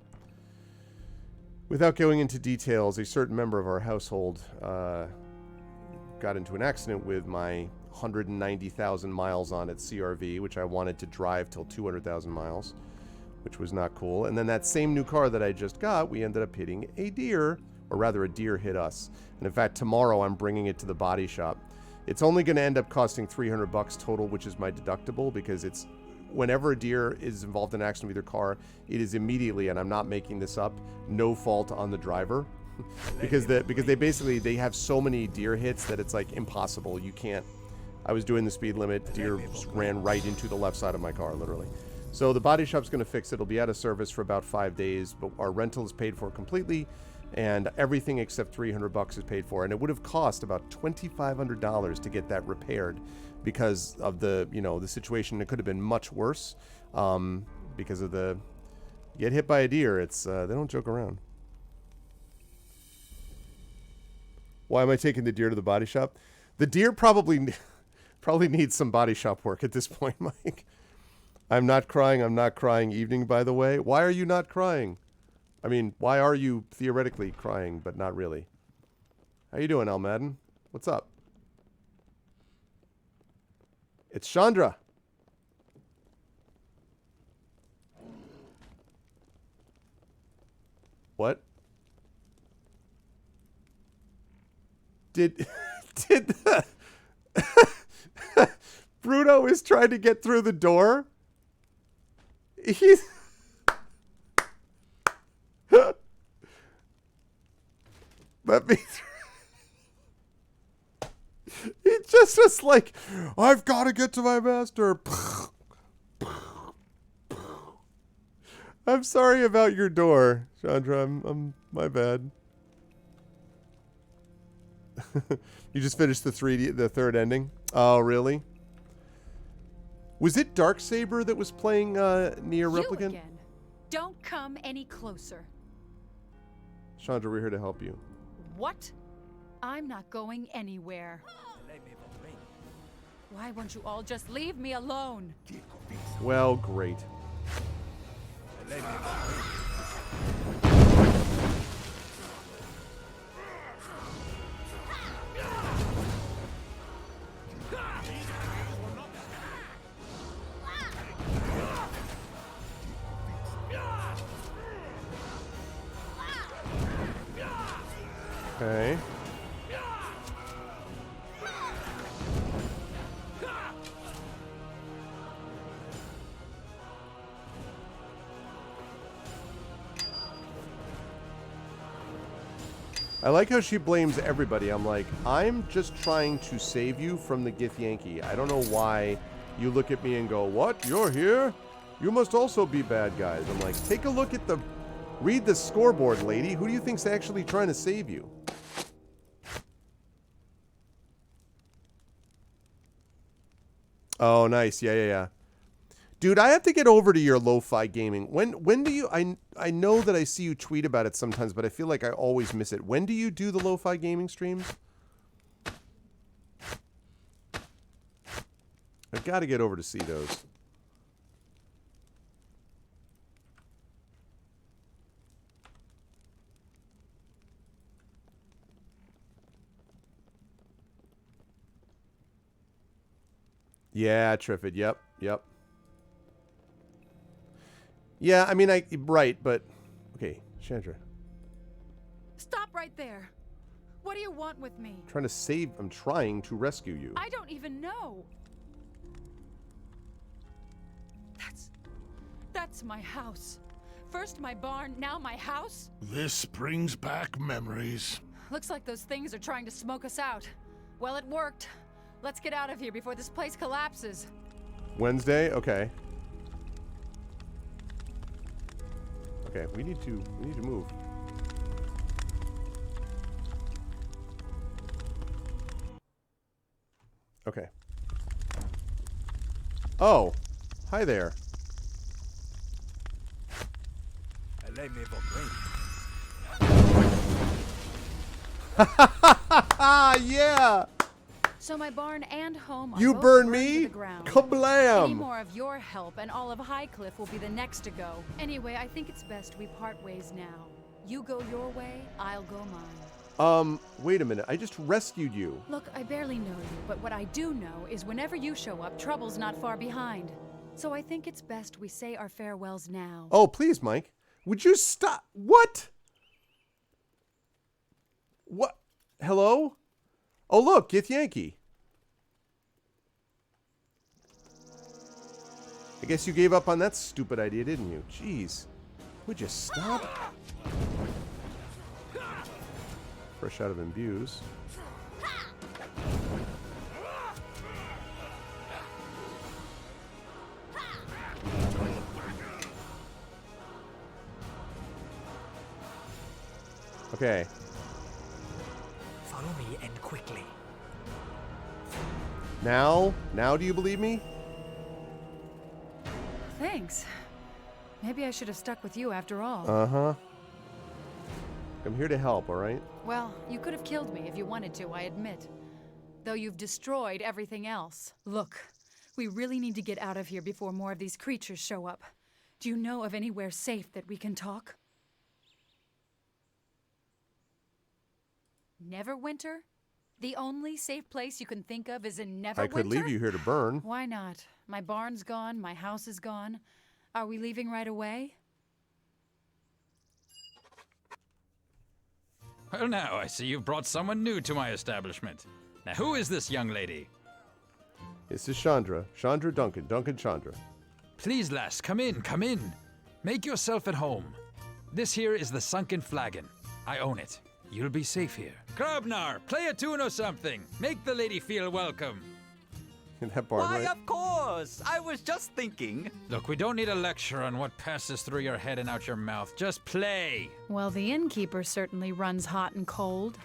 Without going into details, a certain member of our household got into an accident with my 190,000 miles on it CRV, which I wanted to drive till 200,000 miles, which was not cool. And then that same new car that I just got, we ended up hitting a deer, or rather a deer hit us. And in fact, tomorrow I'm bringing it to the body shop. It's only going to end up costing $300 total, which is my deductible, because it's whenever a deer is involved in an accident with your car, it is immediately, and I'm not making this up, no fault on the driver. because they have so many deer hits that it's like impossible. You can't. I was doing the speed limit, deer ran right into the left side of my car, literally. So the body shop's going to fix it. It'll be out of service for about 5 days, but our rental is paid for completely, and everything except $300 is paid for. And it would have cost about $2,500 to get that repaired because of the situation. It could have been much worse because of the get hit by a deer. It's they don't joke around. Why am I taking the deer to the body shop? The deer probably needs some body shop work at this point, Mike. I'm not crying. I'm not crying evening, by the way. Why are you not crying? I mean, why are you theoretically crying, but not really? How you doing, Al Madden? What's up? It's Chandra. What? Did Bruno is trying to get through the door? He's let me he just was like, I've got to get to my master. I'm sorry about your door, Chandra. I'm my bad. You just finished the third ending? Oh, really? Was it Darksaber that was playing Nier Replicant? You again. Don't come any closer. Chandra, we're here to help you. What? I'm not going anywhere. Why won't you all just leave me alone? Well, great. Okay. I like how she blames everybody. I'm like, I'm just trying to save you from the Githyanki. I don't know why you look at me and go, what? You're here? You must also be bad guys. I'm like, take a look at the... Read the scoreboard, lady. Who do you think's actually trying to save you? Oh, nice. Yeah. Dude, I have to get over to your lo-fi gaming. When do you... I know that I see you tweet about it sometimes, but I feel like I always miss it. When do you do the lo-fi gaming streams? I've got to get over to see those. Yeah, Triffid. Yep. Yeah, I mean, right, but... Okay, Chandra. Stop right there. What do you want with me? I'm trying to rescue you. I don't even know. That's my house. First my barn, now my house? This brings back memories. Looks like those things are trying to smoke us out. Well, it worked. Let's get out of here before this place collapses. Wednesday? Okay. Okay, we need to move. Okay. Oh, hi there. Yeah. So my barn and home are You both burn burned to me? the ground. Kablam! Any more of your help and all of Highcliffe will be the next to go. Anyway, I think it's best we part ways now. You go your way, I'll go mine. Wait a minute. I just rescued you. Look, I barely know you, but what I do know is whenever you show up, trouble's not far behind. So I think it's best we say our farewells now. Oh, please, Mike. Would you stop? What? What? Hello? Oh, look, Githyanki. I guess you gave up on that stupid idea, didn't you? Jeez. Would you stop? Fresh out of imbues. Okay. Follow me and quickly. Now do you believe me? Thanks. Maybe I should have stuck with you after all. Uh-huh. I'm here to help, all right? Well, you could have killed me if you wanted to, I admit. Though you've destroyed everything else. Look, we really need to get out of here before more of these creatures show up. Do you know of anywhere safe that we can talk? Neverwinter? The only safe place you can think of is in Neverwinter? I could leave you here to burn. Why not? My barn's gone, my house is gone. Are we leaving right away? Well, now, I see you've brought someone new to my establishment. Now, who is this young lady? This is Chandra. Chandra Duncan. Duncan Chandra. Please, lass, come in, come in. Make yourself at home. This here is the Sunken Flagon. I own it. You'll be safe here. Grabnar, play a tune or something. Make the lady feel welcome. In that barn, Why, right? of course! I was just thinking. Look, we don't need a lecture on what passes through your head and out your mouth. Just play. Well, the innkeeper certainly runs hot and cold.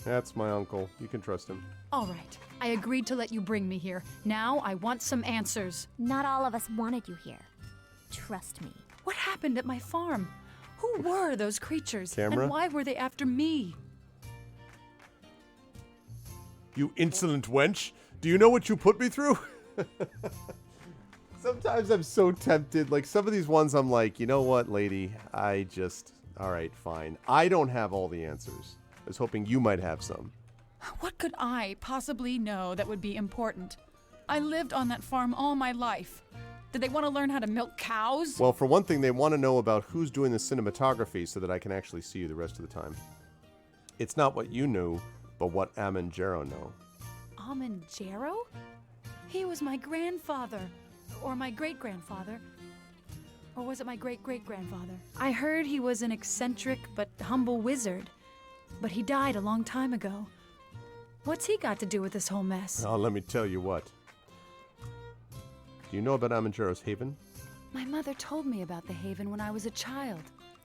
That's my uncle. You can trust him. All right, I agreed to let you bring me here. Now I want some answers. Not all of us wanted you here. Trust me. What happened at my farm? Who were those creatures? Camera? And why were they after me? You insolent wench. Do you know what you put me through? Sometimes I'm so tempted. Like, some of these ones I'm like, you know what, lady? All right, fine. I don't have all the answers. I was hoping you might have some. What could I possibly know that would be important? I lived on that farm all my life. Did they want to learn how to milk cows? Well, for one thing, they want to know about who's doing the cinematography so that I can actually see you the rest of the time. It's not what you knew, but what Amanjaro know. Amanjaro? He was my grandfather. Or my great-grandfather. Or was it my great-great-grandfather? I heard he was an eccentric but humble wizard. But he died a long time ago. What's he got to do with this whole mess? Oh, let me tell you what. Do you know about Amanjaro's Haven? My mother told me about the Haven when I was a child.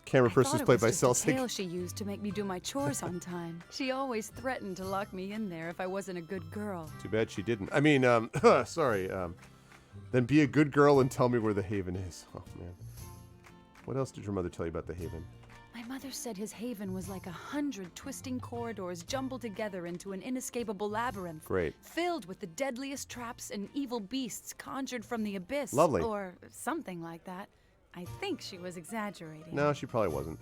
Camera I person's thought it played by was just a Celsig. tale she used to make me do my chores on time. She always threatened to lock me in there if I wasn't a good girl. Too bad she didn't. I mean, sorry. Then be a good girl and tell me where the Haven is. Oh, man. What else did your mother tell you about the Haven? My mother said his haven was like 100 twisting corridors jumbled together into an inescapable labyrinth. Great. Filled with the deadliest traps and evil beasts conjured from the abyss. Lovely. Or something like that. I think she was exaggerating. No, she probably wasn't.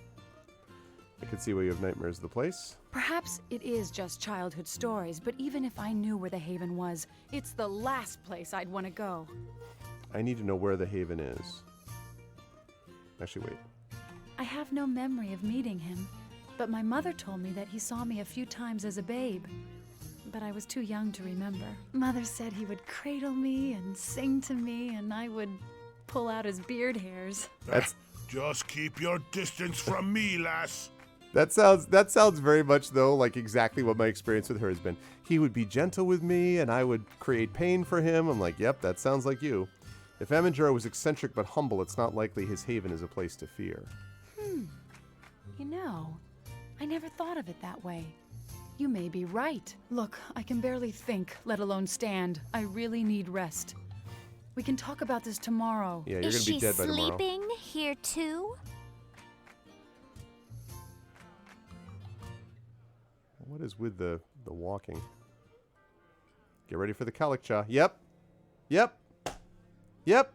I could see why you have nightmares of the place. Perhaps it is just childhood stories, but even if I knew where the haven was, it's the last place I'd want to go. I need to know where the Haven is. Actually, wait. I have no memory of meeting him, but my mother told me that he saw me a few times as a babe. But I was too young to remember. Mother said he would cradle me and sing to me, and I would pull out his beard hairs. That's Just keep your distance from me, lass. that sounds very much though like exactly what my experience with her has been. He would be gentle with me, and I would create pain for him. I'm like, yep, that sounds like you. If Amanjaro was eccentric but humble, it's not likely his haven is a place to fear. You know, I never thought of it that way. You may be right. Look, I can barely think, let alone stand. I really need rest. We can talk about this tomorrow. Yeah, you're Is gonna be she dead by tomorrow. sleeping here too? What is with the walking? Get ready for the Kalakcha. Yep. Yep. Yep.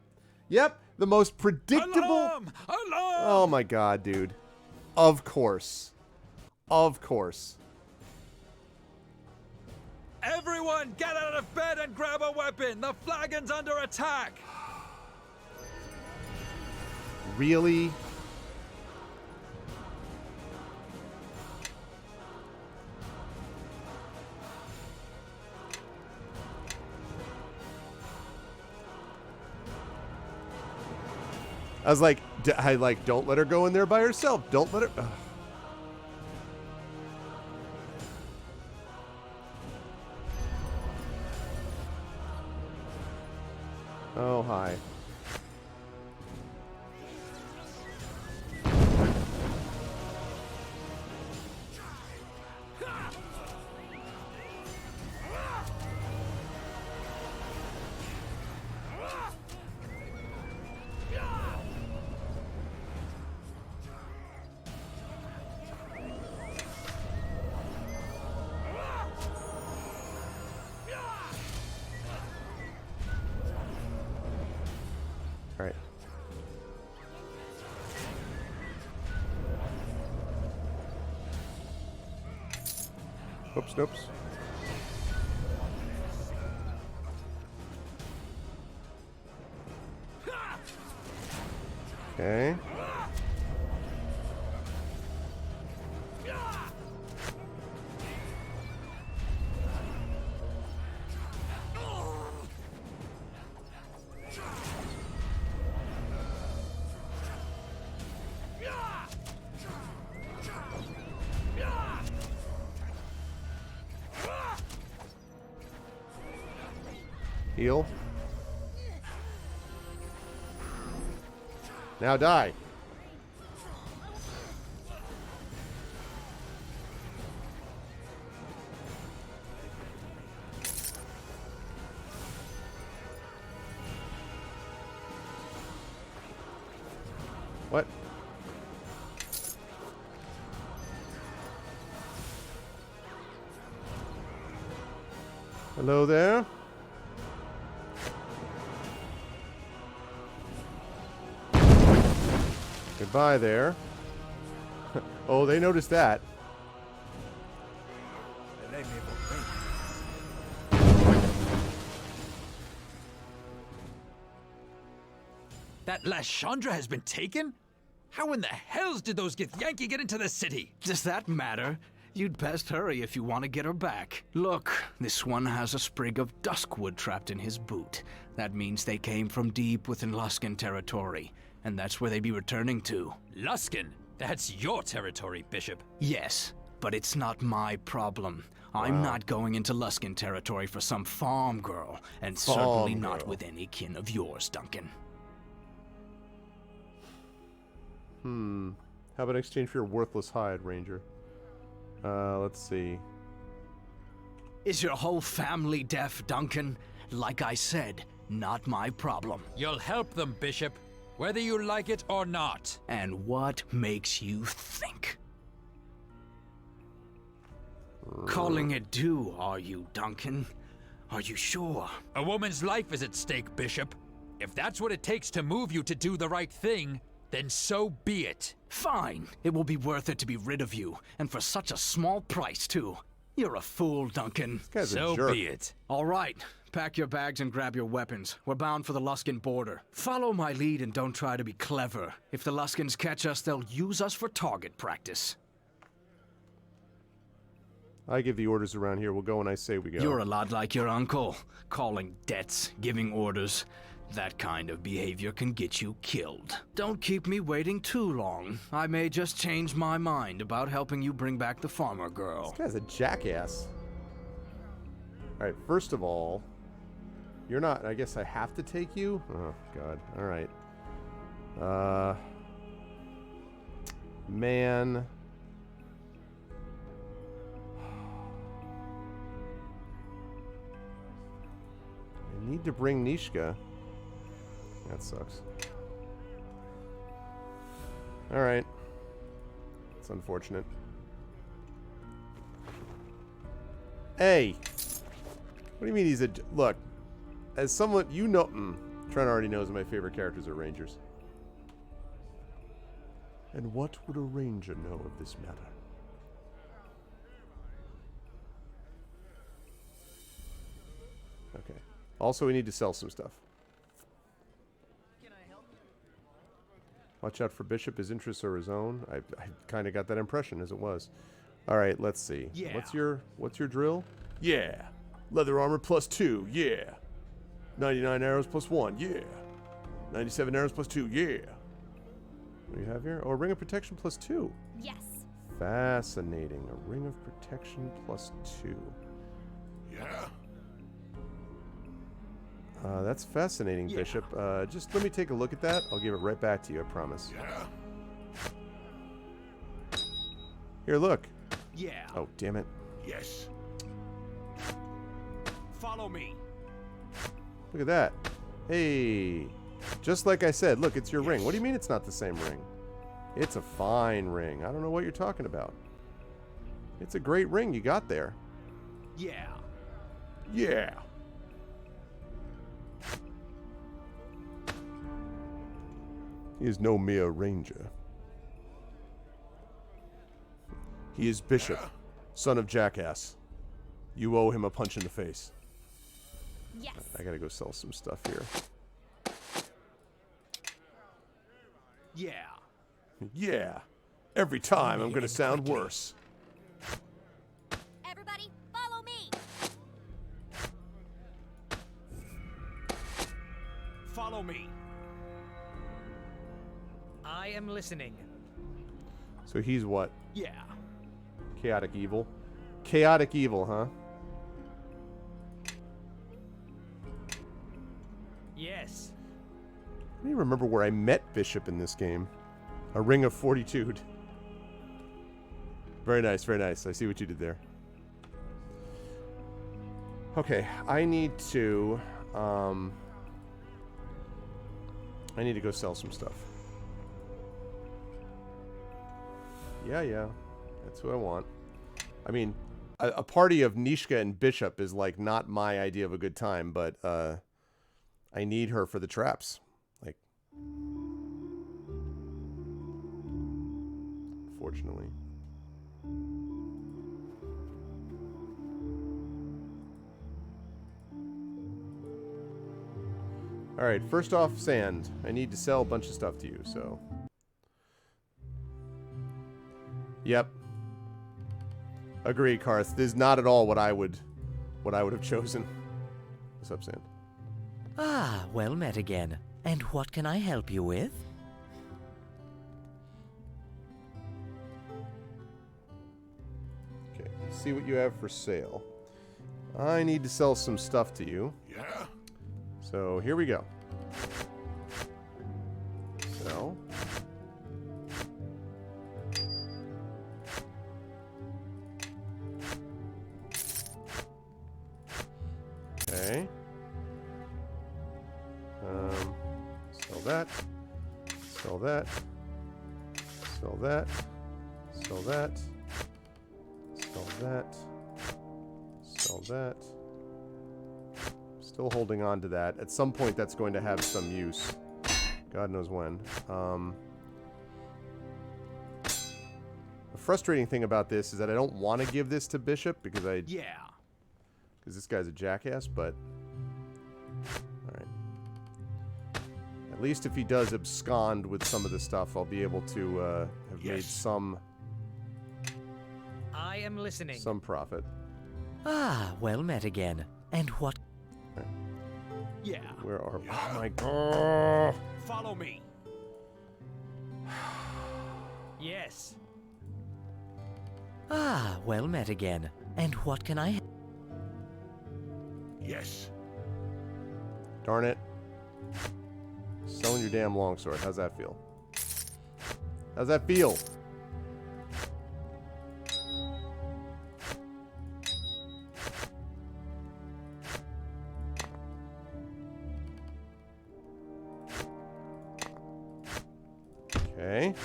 Yep. The most predictable. Alarm! Alarm! Oh my god, dude. Of course. Of course. Everyone, get out of bed and grab a weapon! The flagon's under attack! Really? I was like, don't let her go in there by herself. Don't let her. Ugh. Oh, hi. All right. Oops, oops. Okay. Heal. Now die. What? Hello there. Goodbye there. Oh, they noticed that. That last Chandra has been taken? How in the hells did those Githyanki get into the city? Does that matter? You'd best hurry if you want to get her back. Look, this one has a sprig of duskwood trapped in his boot. That means they came from deep within Luskan territory, and that's where they'd be returning to. Luskan? That's your territory, Bishop. Yes, but it's not my problem. I'm not going into Luskan territory for some farm girl, and certainly not with any kin of yours, Duncan. How about in exchange for your worthless hide, Ranger? Let's see. Is your whole family deaf, Duncan? Like I said, not my problem. You'll help them, Bishop, whether you like it or not. And what makes you think? Calling it due, are you, Duncan? Are you sure? A woman's life is at stake, Bishop. If that's what it takes to move you to do the right thing, then so be it. Fine. It will be worth it to be rid of you, and for such a small price, too. You're a fool, Duncan. This guy's a So jerk. be it. All right. Pack your bags and grab your weapons. We're bound for the Luskan border. Follow my lead and don't try to be clever. If the Luskans catch us, they'll use us for target practice. I give the orders around here. We'll go when I say we go. You're a lot like your uncle. Calling debts, giving orders. That kind of behavior can get you killed. Don't keep me waiting too long. I may just change my mind about helping you bring back the farmer girl. This guy's a jackass. Alright, first of all, you're not... I guess I have to take you? Oh, God. Alright. Man... I need to bring Nishka. That sucks. Alright. It's unfortunate. Hey! What do you mean he's a... Look. As someone... You know... Trent already knows my favorite characters are Rangers. And what would a Ranger know of this matter? Okay. Also, we need to sell some stuff. Watch out for Bishop. His interests are his own. I kind of got that impression as it was. All right, let's see. Yeah. What's your drill? Yeah. Leather armor +2. Yeah. 99 arrows +1. Yeah. 97 arrows +2. Yeah. What do you have here? Oh, a ring of protection +2. Yes. Fascinating. A ring of protection +2. Yeah? That's fascinating, Yeah. Bishop. Just let me take a look at that. I'll give it right back to you, I promise. Yeah? Here, look. Yeah. Oh, damn it. Yes. Follow me. Look at that. Hey. Just like I said, look, it's your ring. What do you mean it's not the same ring? It's a fine ring. I don't know what you're talking about. It's a great ring you got there. Yeah. Yeah. He is no mere ranger. He is Bishop, son of Jackass. You owe him a punch in the face. Yes. I gotta go sell some stuff here. Yeah. Yeah. Every time I'm gonna sound worse. Everybody, follow me. Follow me. I am listening. So he's what? Yeah. Chaotic evil? Chaotic evil, huh? Yes. I don't even remember where I met Bishop in this game. A Ring of Fortitude. Very nice, very nice. I see what you did there. Okay, I need to go sell some stuff. Yeah. That's what I want. I mean, a party of Nishka and Bishop is like not my idea of a good time, but I need her for the traps. Like, fortunately. Alright, first off, sand. I need to sell a bunch of stuff to you, so. Yep. Agree, Karth. This is not at all what I would have chosen. What's up, Sand? Ah, well met again. And what can I help you with? Okay, let's see what you have for sale. I need to sell some stuff to you. Yeah? So here we go. Sell. Okay. Sell that. Sell that. Sell that. Sell that. Sell that. Sell that. Still holding on to that. At some point, that's going to have some use. God knows when. The frustrating thing about this is that I don't want to give this to Bishop because because this guy's a jackass, but alright. At least if he does abscond with some of the stuff, I'll be able to have made some I am listening. some profit. Ah, well met again. And what? Yeah. Where are we? Oh my god. Follow me. Yes. Ah, well met again. And what can I? Yes. Darn it. Selling your damn longsword. How's that feel? How's that feel? Okay.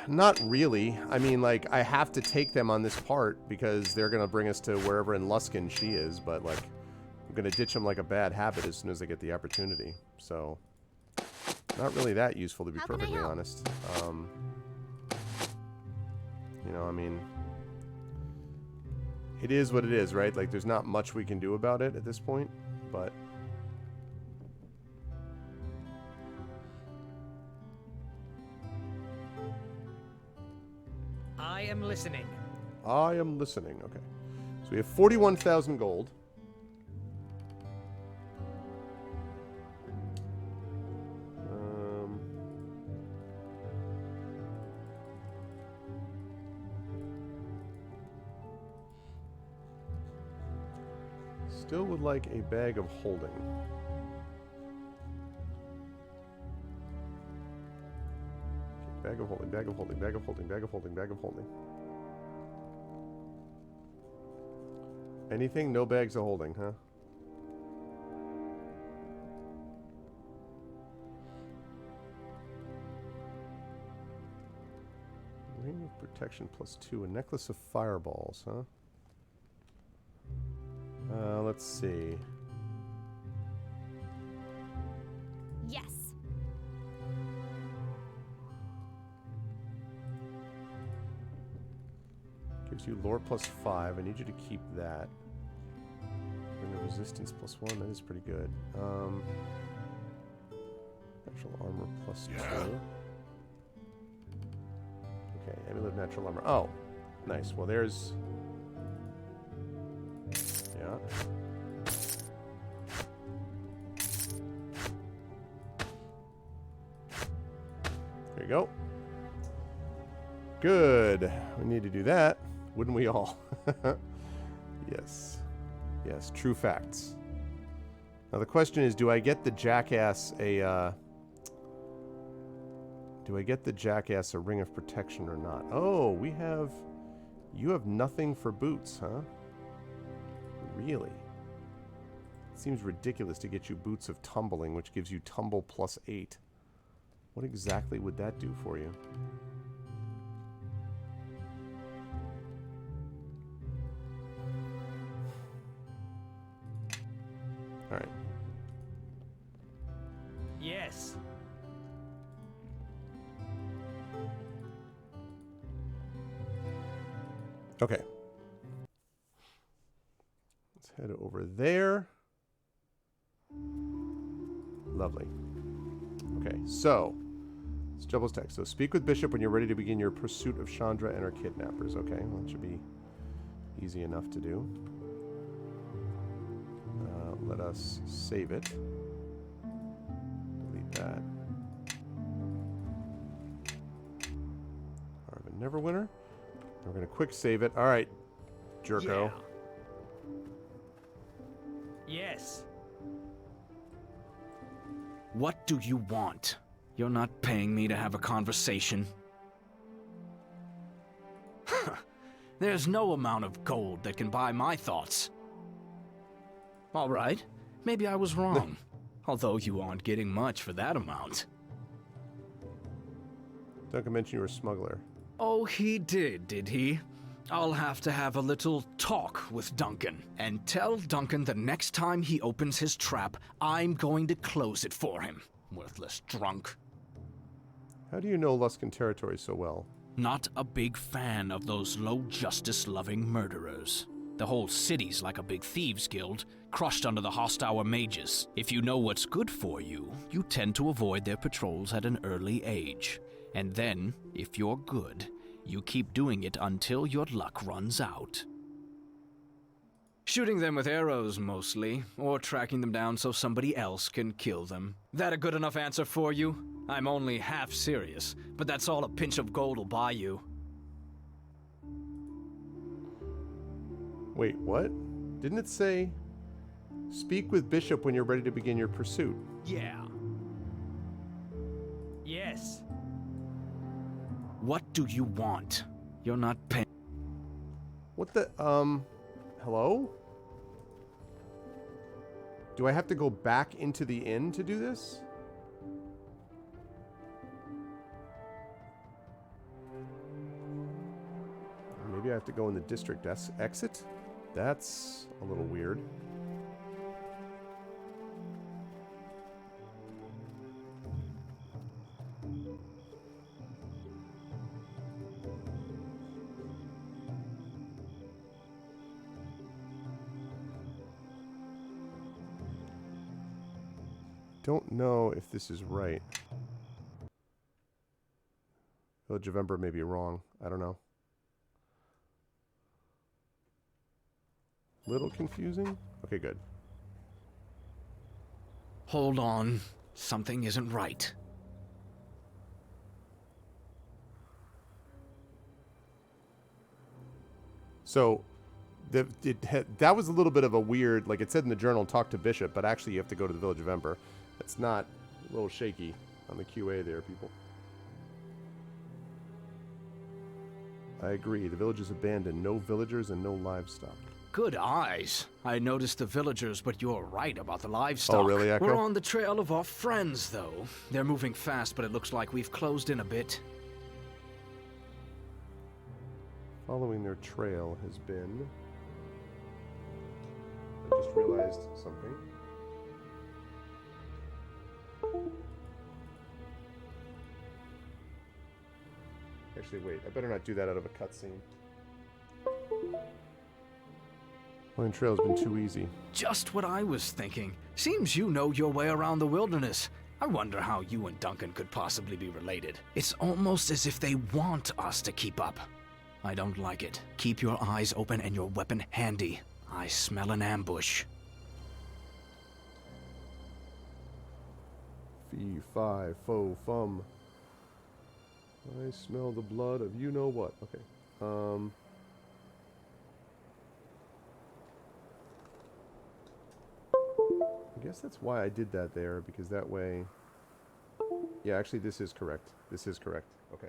Not really. I mean, like, I have to take them on this part because they're going to bring us to wherever in Luskin she is, but, like, I'm going to ditch them like a bad habit as soon as I get the opportunity. So, not really that useful, to be perfectly honest. You know, I mean, it is what it is, right? Like, there's not much we can do about it at this point, but... I am listening. I am listening. Okay. So we have 41,000 gold. Still would like a bag of holding. Bag of holding, bag of holding, bag of holding, bag of holding, bag of holding. Anything? No bags of holding, huh? Ring of protection +2. A necklace of fireballs, huh? Let's see. Yes. Gives you lore +5. I need you to keep that. Bring a resistance +1. That is pretty good. Natural armor +2. Okay, amulet of natural armor. Oh, nice. Well, there's... Yeah. There you go. Good. We need to do that. Wouldn't we all? Yes. Yes, true facts. Now the question is, do I get the jackass a... Do I get the jackass a ring of protection or not? Oh, we have... You have nothing for boots, huh? Really? It seems ridiculous to get you boots of tumbling, which gives you tumble +8. What exactly would that do for you? All right. Yes. Okay. Let's head over there. Lovely. Okay, so it's Jubbal's text. So speak with Bishop when you're ready to begin your pursuit of Chandra and her kidnappers. Okay, well, that should be easy enough to do. Let us save it. Delete that. Arvin Neverwinter. We're going to quick save it. All right, Jerko. Yeah. Yes. What do you want? You're not paying me to have a conversation. There's no amount of gold that can buy my thoughts. All right, maybe I was wrong. Although you aren't getting much for that amount. Duncan mentioned you were a smuggler. Oh, he did he? I'll have to have a little talk with Duncan, and tell Duncan the next time he opens his trap, I'm going to close it for him. Worthless drunk. How do you know Luskan territory so well? Not a big fan of those low justice-loving murderers. The whole city's like a big thieves' guild, crushed under the hostile mages. If you know what's good for you, you tend to avoid their patrols at an early age. And then, if you're good, you keep doing it until your luck runs out. Shooting them with arrows, mostly, or tracking them down so somebody else can kill them. That a good enough answer for you? I'm only half serious, but that's all a pinch of gold will buy you. Wait, what? Didn't it say, speak with Bishop when you're ready to begin your pursuit? Yeah. Yes. What do you want? You're not paying. What the, hello? Do I have to go back into the inn to do this? Maybe I have to go in the district exit? That's a little weird. Don't know if this is right. Village of Ember may be wrong. I don't know. Little confusing? Okay, good. Hold on. Something isn't right. So, that was a little bit of a weird, like it said in the journal, talk to Bishop, but actually you have to go to the Village of Ember. That's not a little shaky on the QA there, people. I agree. The village is abandoned. No villagers and no livestock. Good eyes. I noticed the villagers, but you're right about the livestock. Oh, really, Echo? We're on the trail of our friends, though. They're moving fast, but it looks like we've closed in a bit. Following their trail has been... I just realized something. Actually, wait. I better not do that out of a cutscene. Line trail's been too easy. Just what I was thinking. Seems you know your way around the wilderness. I wonder how you and Duncan could possibly be related. It's almost as if they want us to keep up. I don't like it. Keep your eyes open and your weapon handy. I smell an ambush. Fee, fi, fo, fum. I smell the blood of you know what. Okay. I guess that's why I did that there, because that way... Yeah, actually this is correct. This is correct. Okay.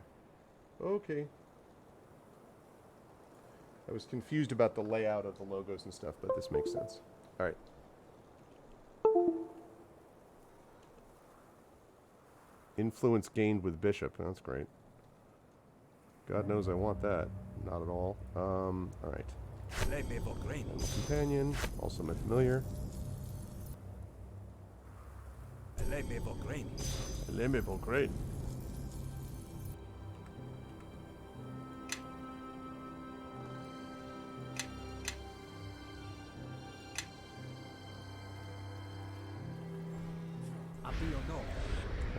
Okay. I was confused about the layout of the logos and stuff, but this makes sense. Alright. Influence gained with Bishop. That's great. God knows I want that. Not at all. Alright. Companion. Also my familiar. Great.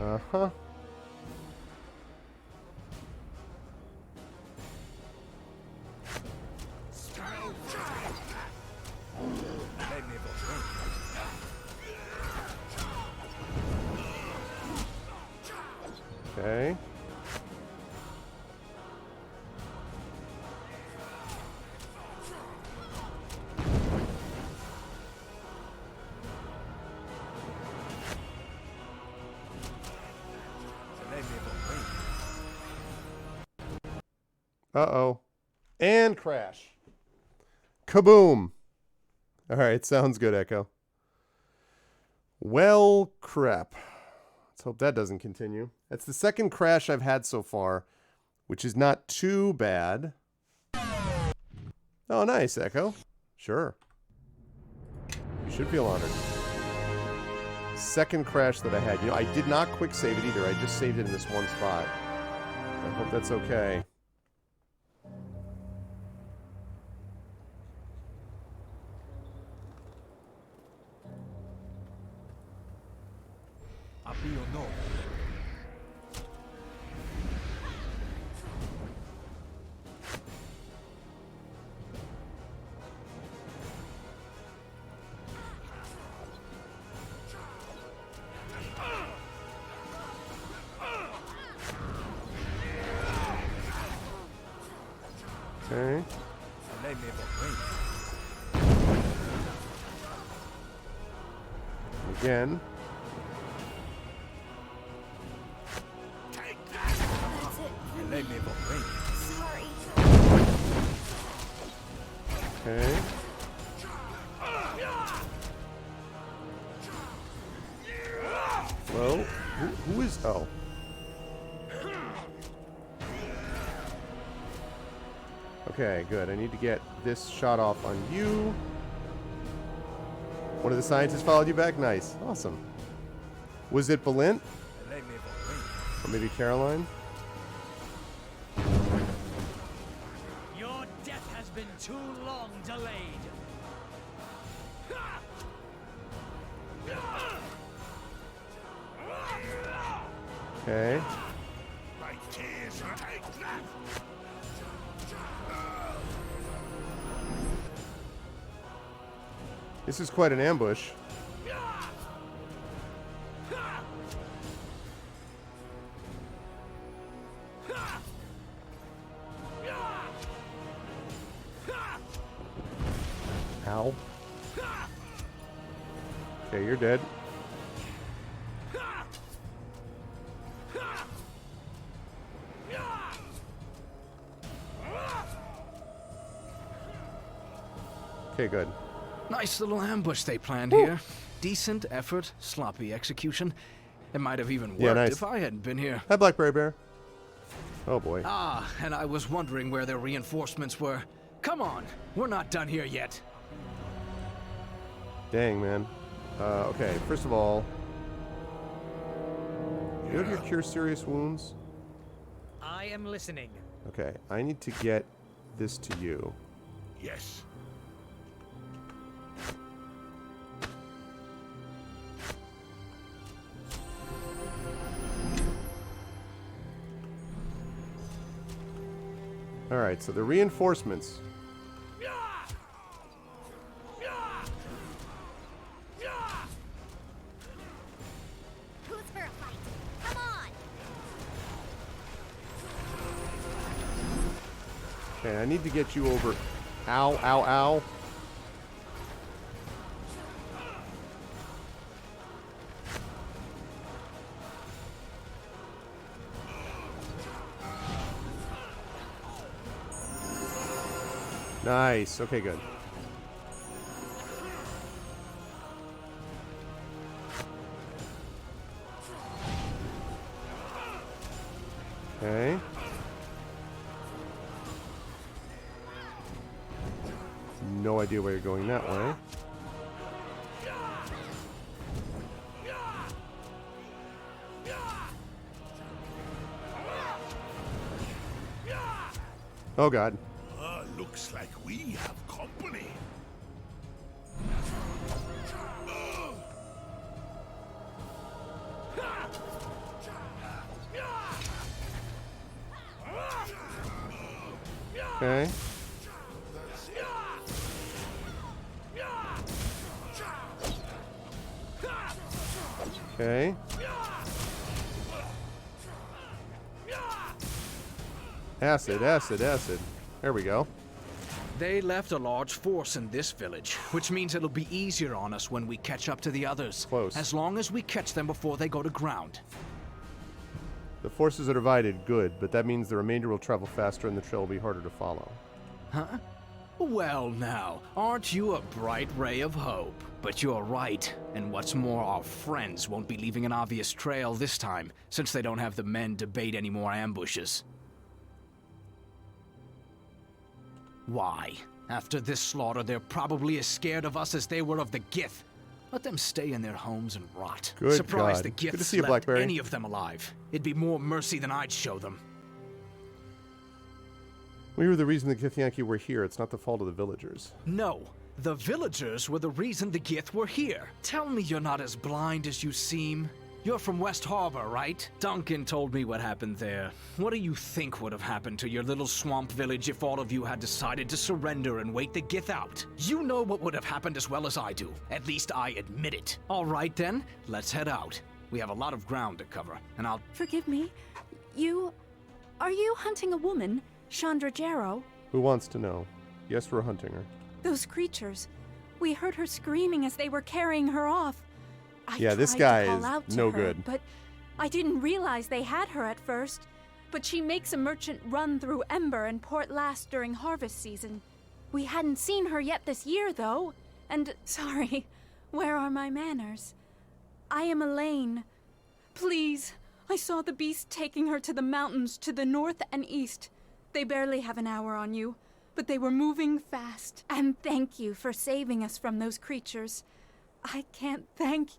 Uh-huh. Okay. Uh-oh. And crash. Kaboom. All right, sounds good, Echo. Well, crap. Let's hope that doesn't continue. That's the second crash I've had so far, which is not too bad. Oh, nice, Echo. Sure. You should feel honored. Second crash that I had. You know, I did not quick save it either. I just saved it in this one spot. I hope that's okay. Okay. Again. Sorry. Okay. Well, who is... Oh. Okay, good. I need to get this shot off on you. One of the scientists followed you back? Nice. Awesome. Was it Belint? Or maybe Caroline? Your death has been too long delayed. Okay. This is quite an ambush. Ow. Okay, you're dead. Okay, good. Nice little ambush they planned here. Decent effort, sloppy execution. It might have even worked nice. if I hadn't been here. Hi, Blackberry Bear. Oh, boy. Ah, and I was wondering where their reinforcements were. Come on, we're not done here yet. Dang, man. Okay, first of all... You have your cure serious wounds? I am listening. Okay, I need to get this to you. Yes. Alright, so the reinforcements. Who's for a fight? Come on! Okay, I need to get you over. Ow, ow, ow. Nice. Okay, good. Okay. No idea why you're going that way. Oh, God. Looks like we have company. Okay. Okay. Acid, acid, acid. There we go. They left a large force in this village, which means it'll be easier on us when we catch up to the others. Close. As long as we catch them before they go to ground. The forces are divided, good, but that means the remainder will travel faster and the trail will be harder to follow. Huh? Well now, aren't you a bright ray of hope? But you're right, and what's more, our friends won't be leaving an obvious trail this time, since they don't have the men to bait any more ambushes. Why? After this slaughter, they're probably as scared of us as they were of the Gith. Let them stay in their homes and rot. Good Surprised God. the Good to Giths see you, left Blackberry. any of them alive. It'd be more mercy than I'd show them. We were the reason the Githyanki were here. It's not the fault of the villagers. No, the villagers were the reason the Gith were here. Tell me you're not as blind as you seem. You're from West Harbor, right? Duncan told me what happened there. What do you think would have happened to your little swamp village if all of you had decided to surrender and wait the Gith out? You know what would have happened as well as I do. At least I admit it. All right then, let's head out. We have a lot of ground to cover, and I'll... Forgive me. Are you hunting a woman, Chandra Jarrow? Who wants to know? Yes, we're hunting her. Those creatures. We heard her screaming as they were carrying her off. Yeah, this guy is no good. But I didn't realize they had her at first. But she makes a merchant run through Ember and Port Last during harvest season. We hadn't seen her yet this year, though. And, sorry, where are my manners? I am Elaine. Please, I saw the beast taking her to the mountains to the north and east. They barely have an hour on you, but they were moving fast. And thank you for saving us from those creatures. I can't thank you.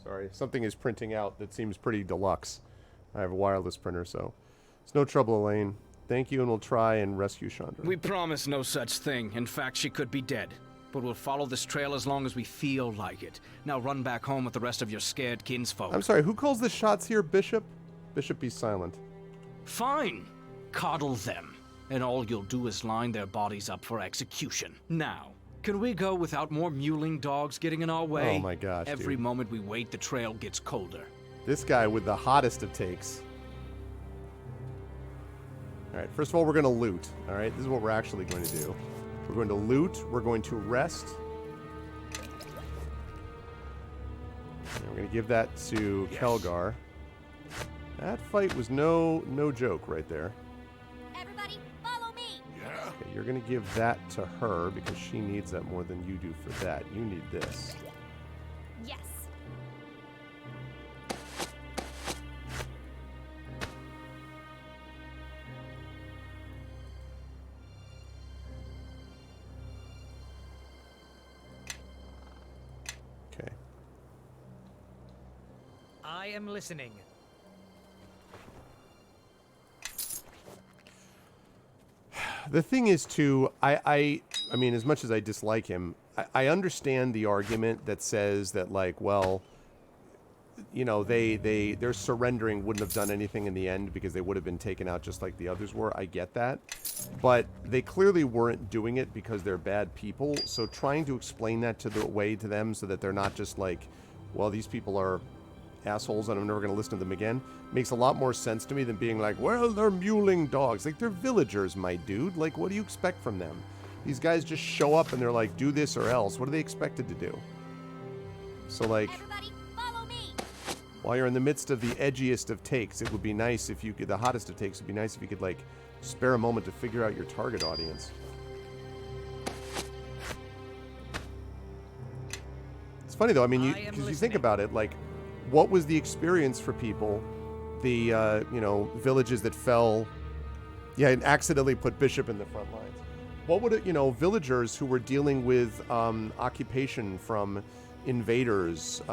Sorry, something is printing out that seems pretty deluxe. I have a wireless printer, so it's no trouble, Elaine. Thank you, and we'll try and rescue Chandra. We promise no such thing. In fact, she could be dead. But we'll follow this trail as long as we feel like it. Now run back home with the rest of your scared kinsfolk. I'm sorry, who calls the shots here, Bishop? Bishop, be silent. Fine. Coddle them. And all you'll do is line their bodies up for execution. Now, can we go without more mewling dogs getting in our way? Oh my gosh, Every dude. moment we wait, the trail gets colder. This guy with the hottest of takes. Alright, first of all, we're going to loot. Alright, this is what we're actually going to do. We're going to loot, we're going to rest. And we're going to give that to Kelgar. That fight was no joke right there. Everybody, follow me! Yeah? Okay, you're going to give that to her because she needs that more than you do for that. You need this. Yes. Okay. I am listening. The thing is, too, I mean, as much as I dislike him, I understand the argument that says that, like, well, their surrendering wouldn't have done anything in the end because they would have been taken out just like the others were. I get that. But they clearly weren't doing it because they're bad people. So trying to explain that to them so that they're not just like, well, these people are assholes and I'm never going to listen to them again, makes a lot more sense to me than being like, well, they're mewling dogs. Like, they're villagers, my dude. Like, what do you expect from them? These guys just show up and they're like, do this or else. What are they expected to do? So, like, Everybody, follow me. while you're in the midst of the edgiest of takes, it would be nice if you could, the hottest of takes, it would be nice if you could, like, spare a moment to figure out your target audience. It's funny, though. I mean, because you think about it, like, what was the experience for people, the, villages that fell, and accidentally put Bishop in the front lines? What would it, villagers who were dealing with occupation from invaders,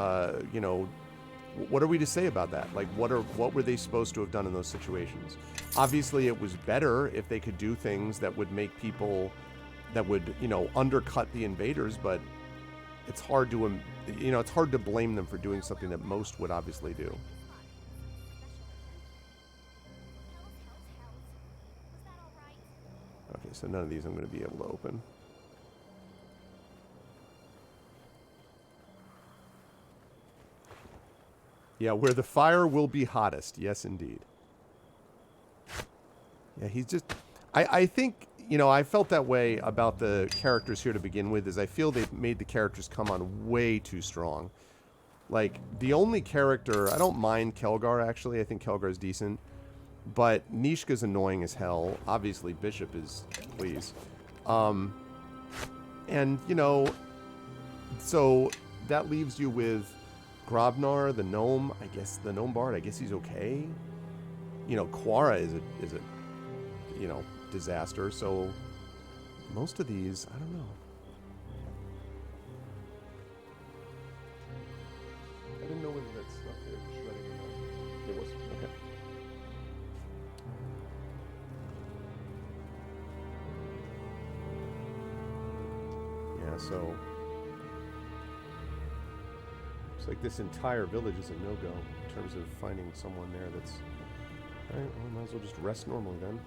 what are we to say about that? Like, what were they supposed to have done in those situations? Obviously, it was better if they could do things that would make people, that would, undercut the invaders, but it's hard to, it's hard to blame them for doing something that most would obviously do. Okay, so none of these I'm going to be able to open. Yeah, where the fire will be hottest. Yes, indeed. Yeah, he's just... I think, I felt that way about the characters here to begin with, is I feel they've made the characters come on way too strong. Like, the only character... I don't mind Kelgar, actually. I think Kelgar's decent. But Nishka's annoying as hell. Obviously, Bishop is... Please. And, so that leaves you with Grobnar, the gnome. I guess the gnome bard, I guess he's okay. Quara is a disaster. So most of these, I don't know. I didn't know whether that stuff there was shredding or not. It was. Okay. Yeah, so it's like this entire village is a no-go in terms of finding someone there that's... Alright, well, might as well just rest normally then.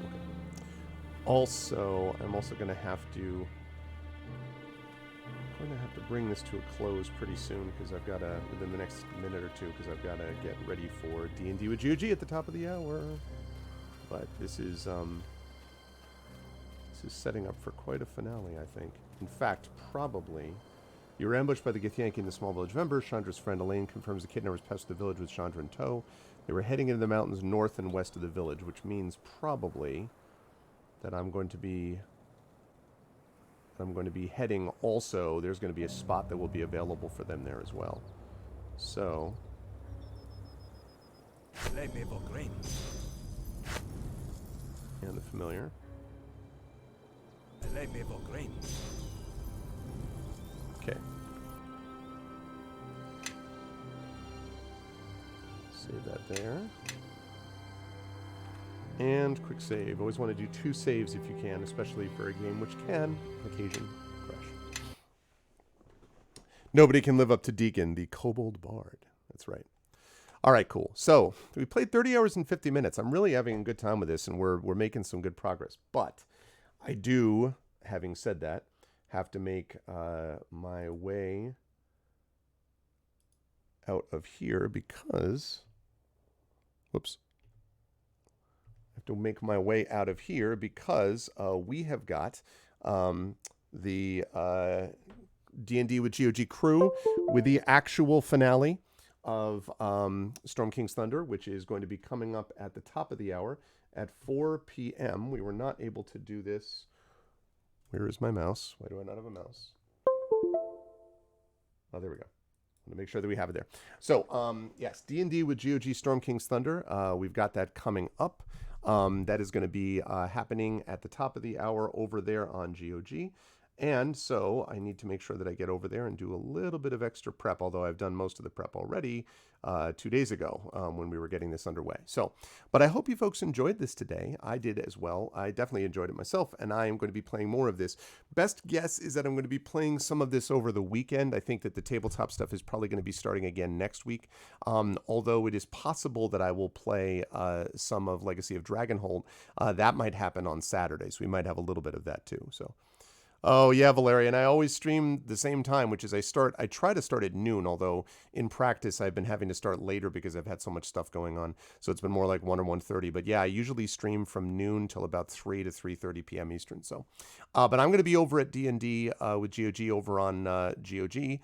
Okay. Also, I'm also going to have to... bring this to a close pretty soon, because I've got to, within the next minute or two, because I've got to get ready for D&D with GOG at the top of the hour. But this is setting up for quite a finale, I think. In fact, probably. You were ambushed by the Githyanki in the small village of Ember. Chandra's friend Elaine confirms the kidnappers passed the village with Chandra in tow. They were heading into the mountains north and west of the village, which means probably that I'm going to be heading also. There's going to be a spot that will be available for them there as well. So... and the familiar. Okay. Save that there. And quick save. Always want to do 2 saves if you can, especially for a game which can, on occasion, crash. Nobody can live up to Deacon, the Kobold Bard. That's right. All right, cool. So we played 30 hours and 50 minutes. I'm really having a good time with this, and we're making some good progress. But I do, having said that, have to make my way out of here because... Whoops. I have to make my way out of here because we have got the D&D with GOG crew with the actual finale of Storm King's Thunder, which is going to be coming up at the top of the hour at 4 p.m. We were not able to do this. Where is my mouse? Why do I not have a mouse? Oh, there we go. I want to make sure that we have it there. So, yes, D&D with GOG Storm King's Thunder. We've got that coming up. That is going to be happening at the top of the hour over there on GOG. And so I need to make sure that I get over there and do a little bit of extra prep, although I've done most of the prep already 2 days ago when we were getting this underway. So, but I hope you folks enjoyed this today. I did as well. I definitely enjoyed it myself, and I am going to be playing more of this. Best guess is that I'm going to be playing some of this over the weekend. I think that the tabletop stuff is probably going to be starting again next week, although it is possible that I will play some of Legacy of Dragonhold. That might happen on Saturday, so we might have a little bit of that too. So. Oh yeah, Valerian. I always stream the same time, which is I try to start at noon, although in practice I've been having to start later because I've had so much stuff going on. So it's been more like 1 or 1:30. But yeah, I usually stream from noon till about 3 to 3:30 p.m. Eastern. So, but I'm going to be over at D&D with GOG over on GOG,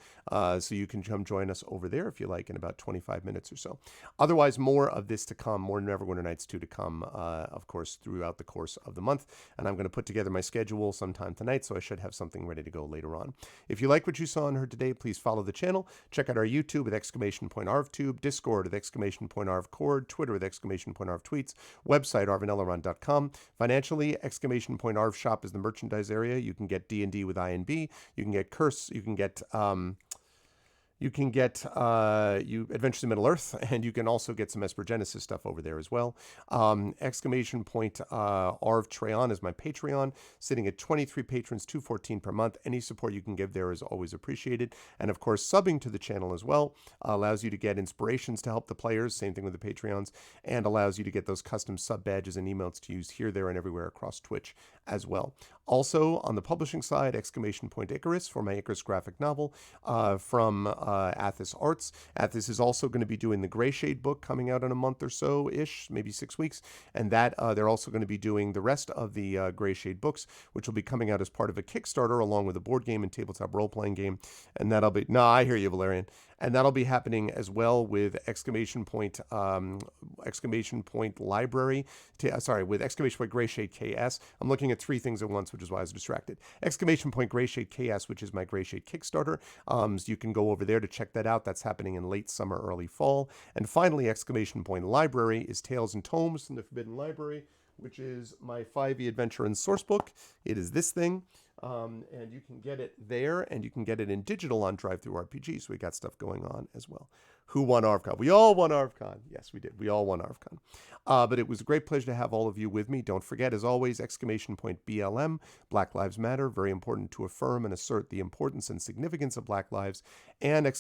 so you can come join us over there if you like in about 25 minutes or so. Otherwise, more of this to come, more Neverwinter Nights 2 to come, of course, throughout the course of the month. And I'm going to put together my schedule sometime tonight, so I should have something ready to go later on. If you like what you saw and heard today, please follow the channel. Check out our YouTube with !ArvTube, Discord with !ArvCord, Twitter with !ArvTweets, website arvaneleron.com. Financially, !ArvShop is the merchandise area. You can get D&D with INB. You can get Curse. You can get Adventures in Middle-earth, and you can also get some Esper Genesis stuff over there as well. Arv Treon is my Patreon, sitting at 23 patrons, $2.14 per month. Any support you can give there is always appreciated. And of course, subbing to the channel as well allows you to get inspirations to help the players, same thing with the Patreons, and allows you to get those custom sub badges and emotes to use here, there, and everywhere across Twitch as well. Also, on the publishing side, Icarus for my Icarus graphic novel from Athos Arts. Athos is also going to be doing the Greyshade book coming out in a month or so-ish, maybe 6 weeks, and that they're also going to be doing the rest of the Greyshade books, which will be coming out as part of a Kickstarter along with a board game and tabletop role-playing game, and that'll be... No, I hear you, Valerian. And that'll be happening as well with Library, with Greyshade KS. I'm looking at 3 things at once, which is why I was distracted. Greyshade KS, which is my Greyshade Kickstarter. So you can go over there to check that out. That's happening in late summer, early fall. And finally, Library is Tales and Tomes from the Forbidden Library, which is my 5e adventure and source book. It is this thing. And you can get it there, and you can get it in digital on Drive-Thru RPG, so we got stuff going on as well. Who won ArvCon? We all won ArvCon. Yes, we did. We all won ArvCon. But it was a great pleasure to have all of you with me. Don't forget, as always, BLM, Black Lives Matter, very important to affirm and assert the importance and significance of Black lives, and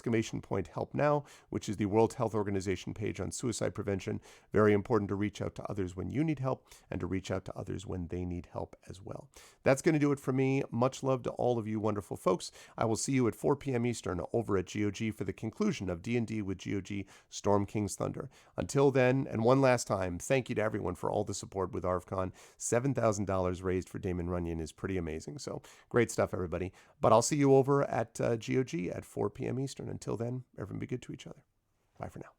Help Now, which is the World Health Organization page on suicide prevention. Very important to reach out to others when you need help, and to reach out to others when they need help as well. That's going to do it for me. Much love to all of you wonderful folks. I will see you at 4 p.m. Eastern over at GOG for the conclusion of D&D with GOG Storm King's Thunder. Until then, and one last time, thank you to everyone for all the support with ArvCon. $7,000 raised for Damon Runyon is pretty amazing. So great stuff, everybody. But I'll see you over at GOG at 4 p.m. Eastern. Until then, everyone be good to each other. Bye for now.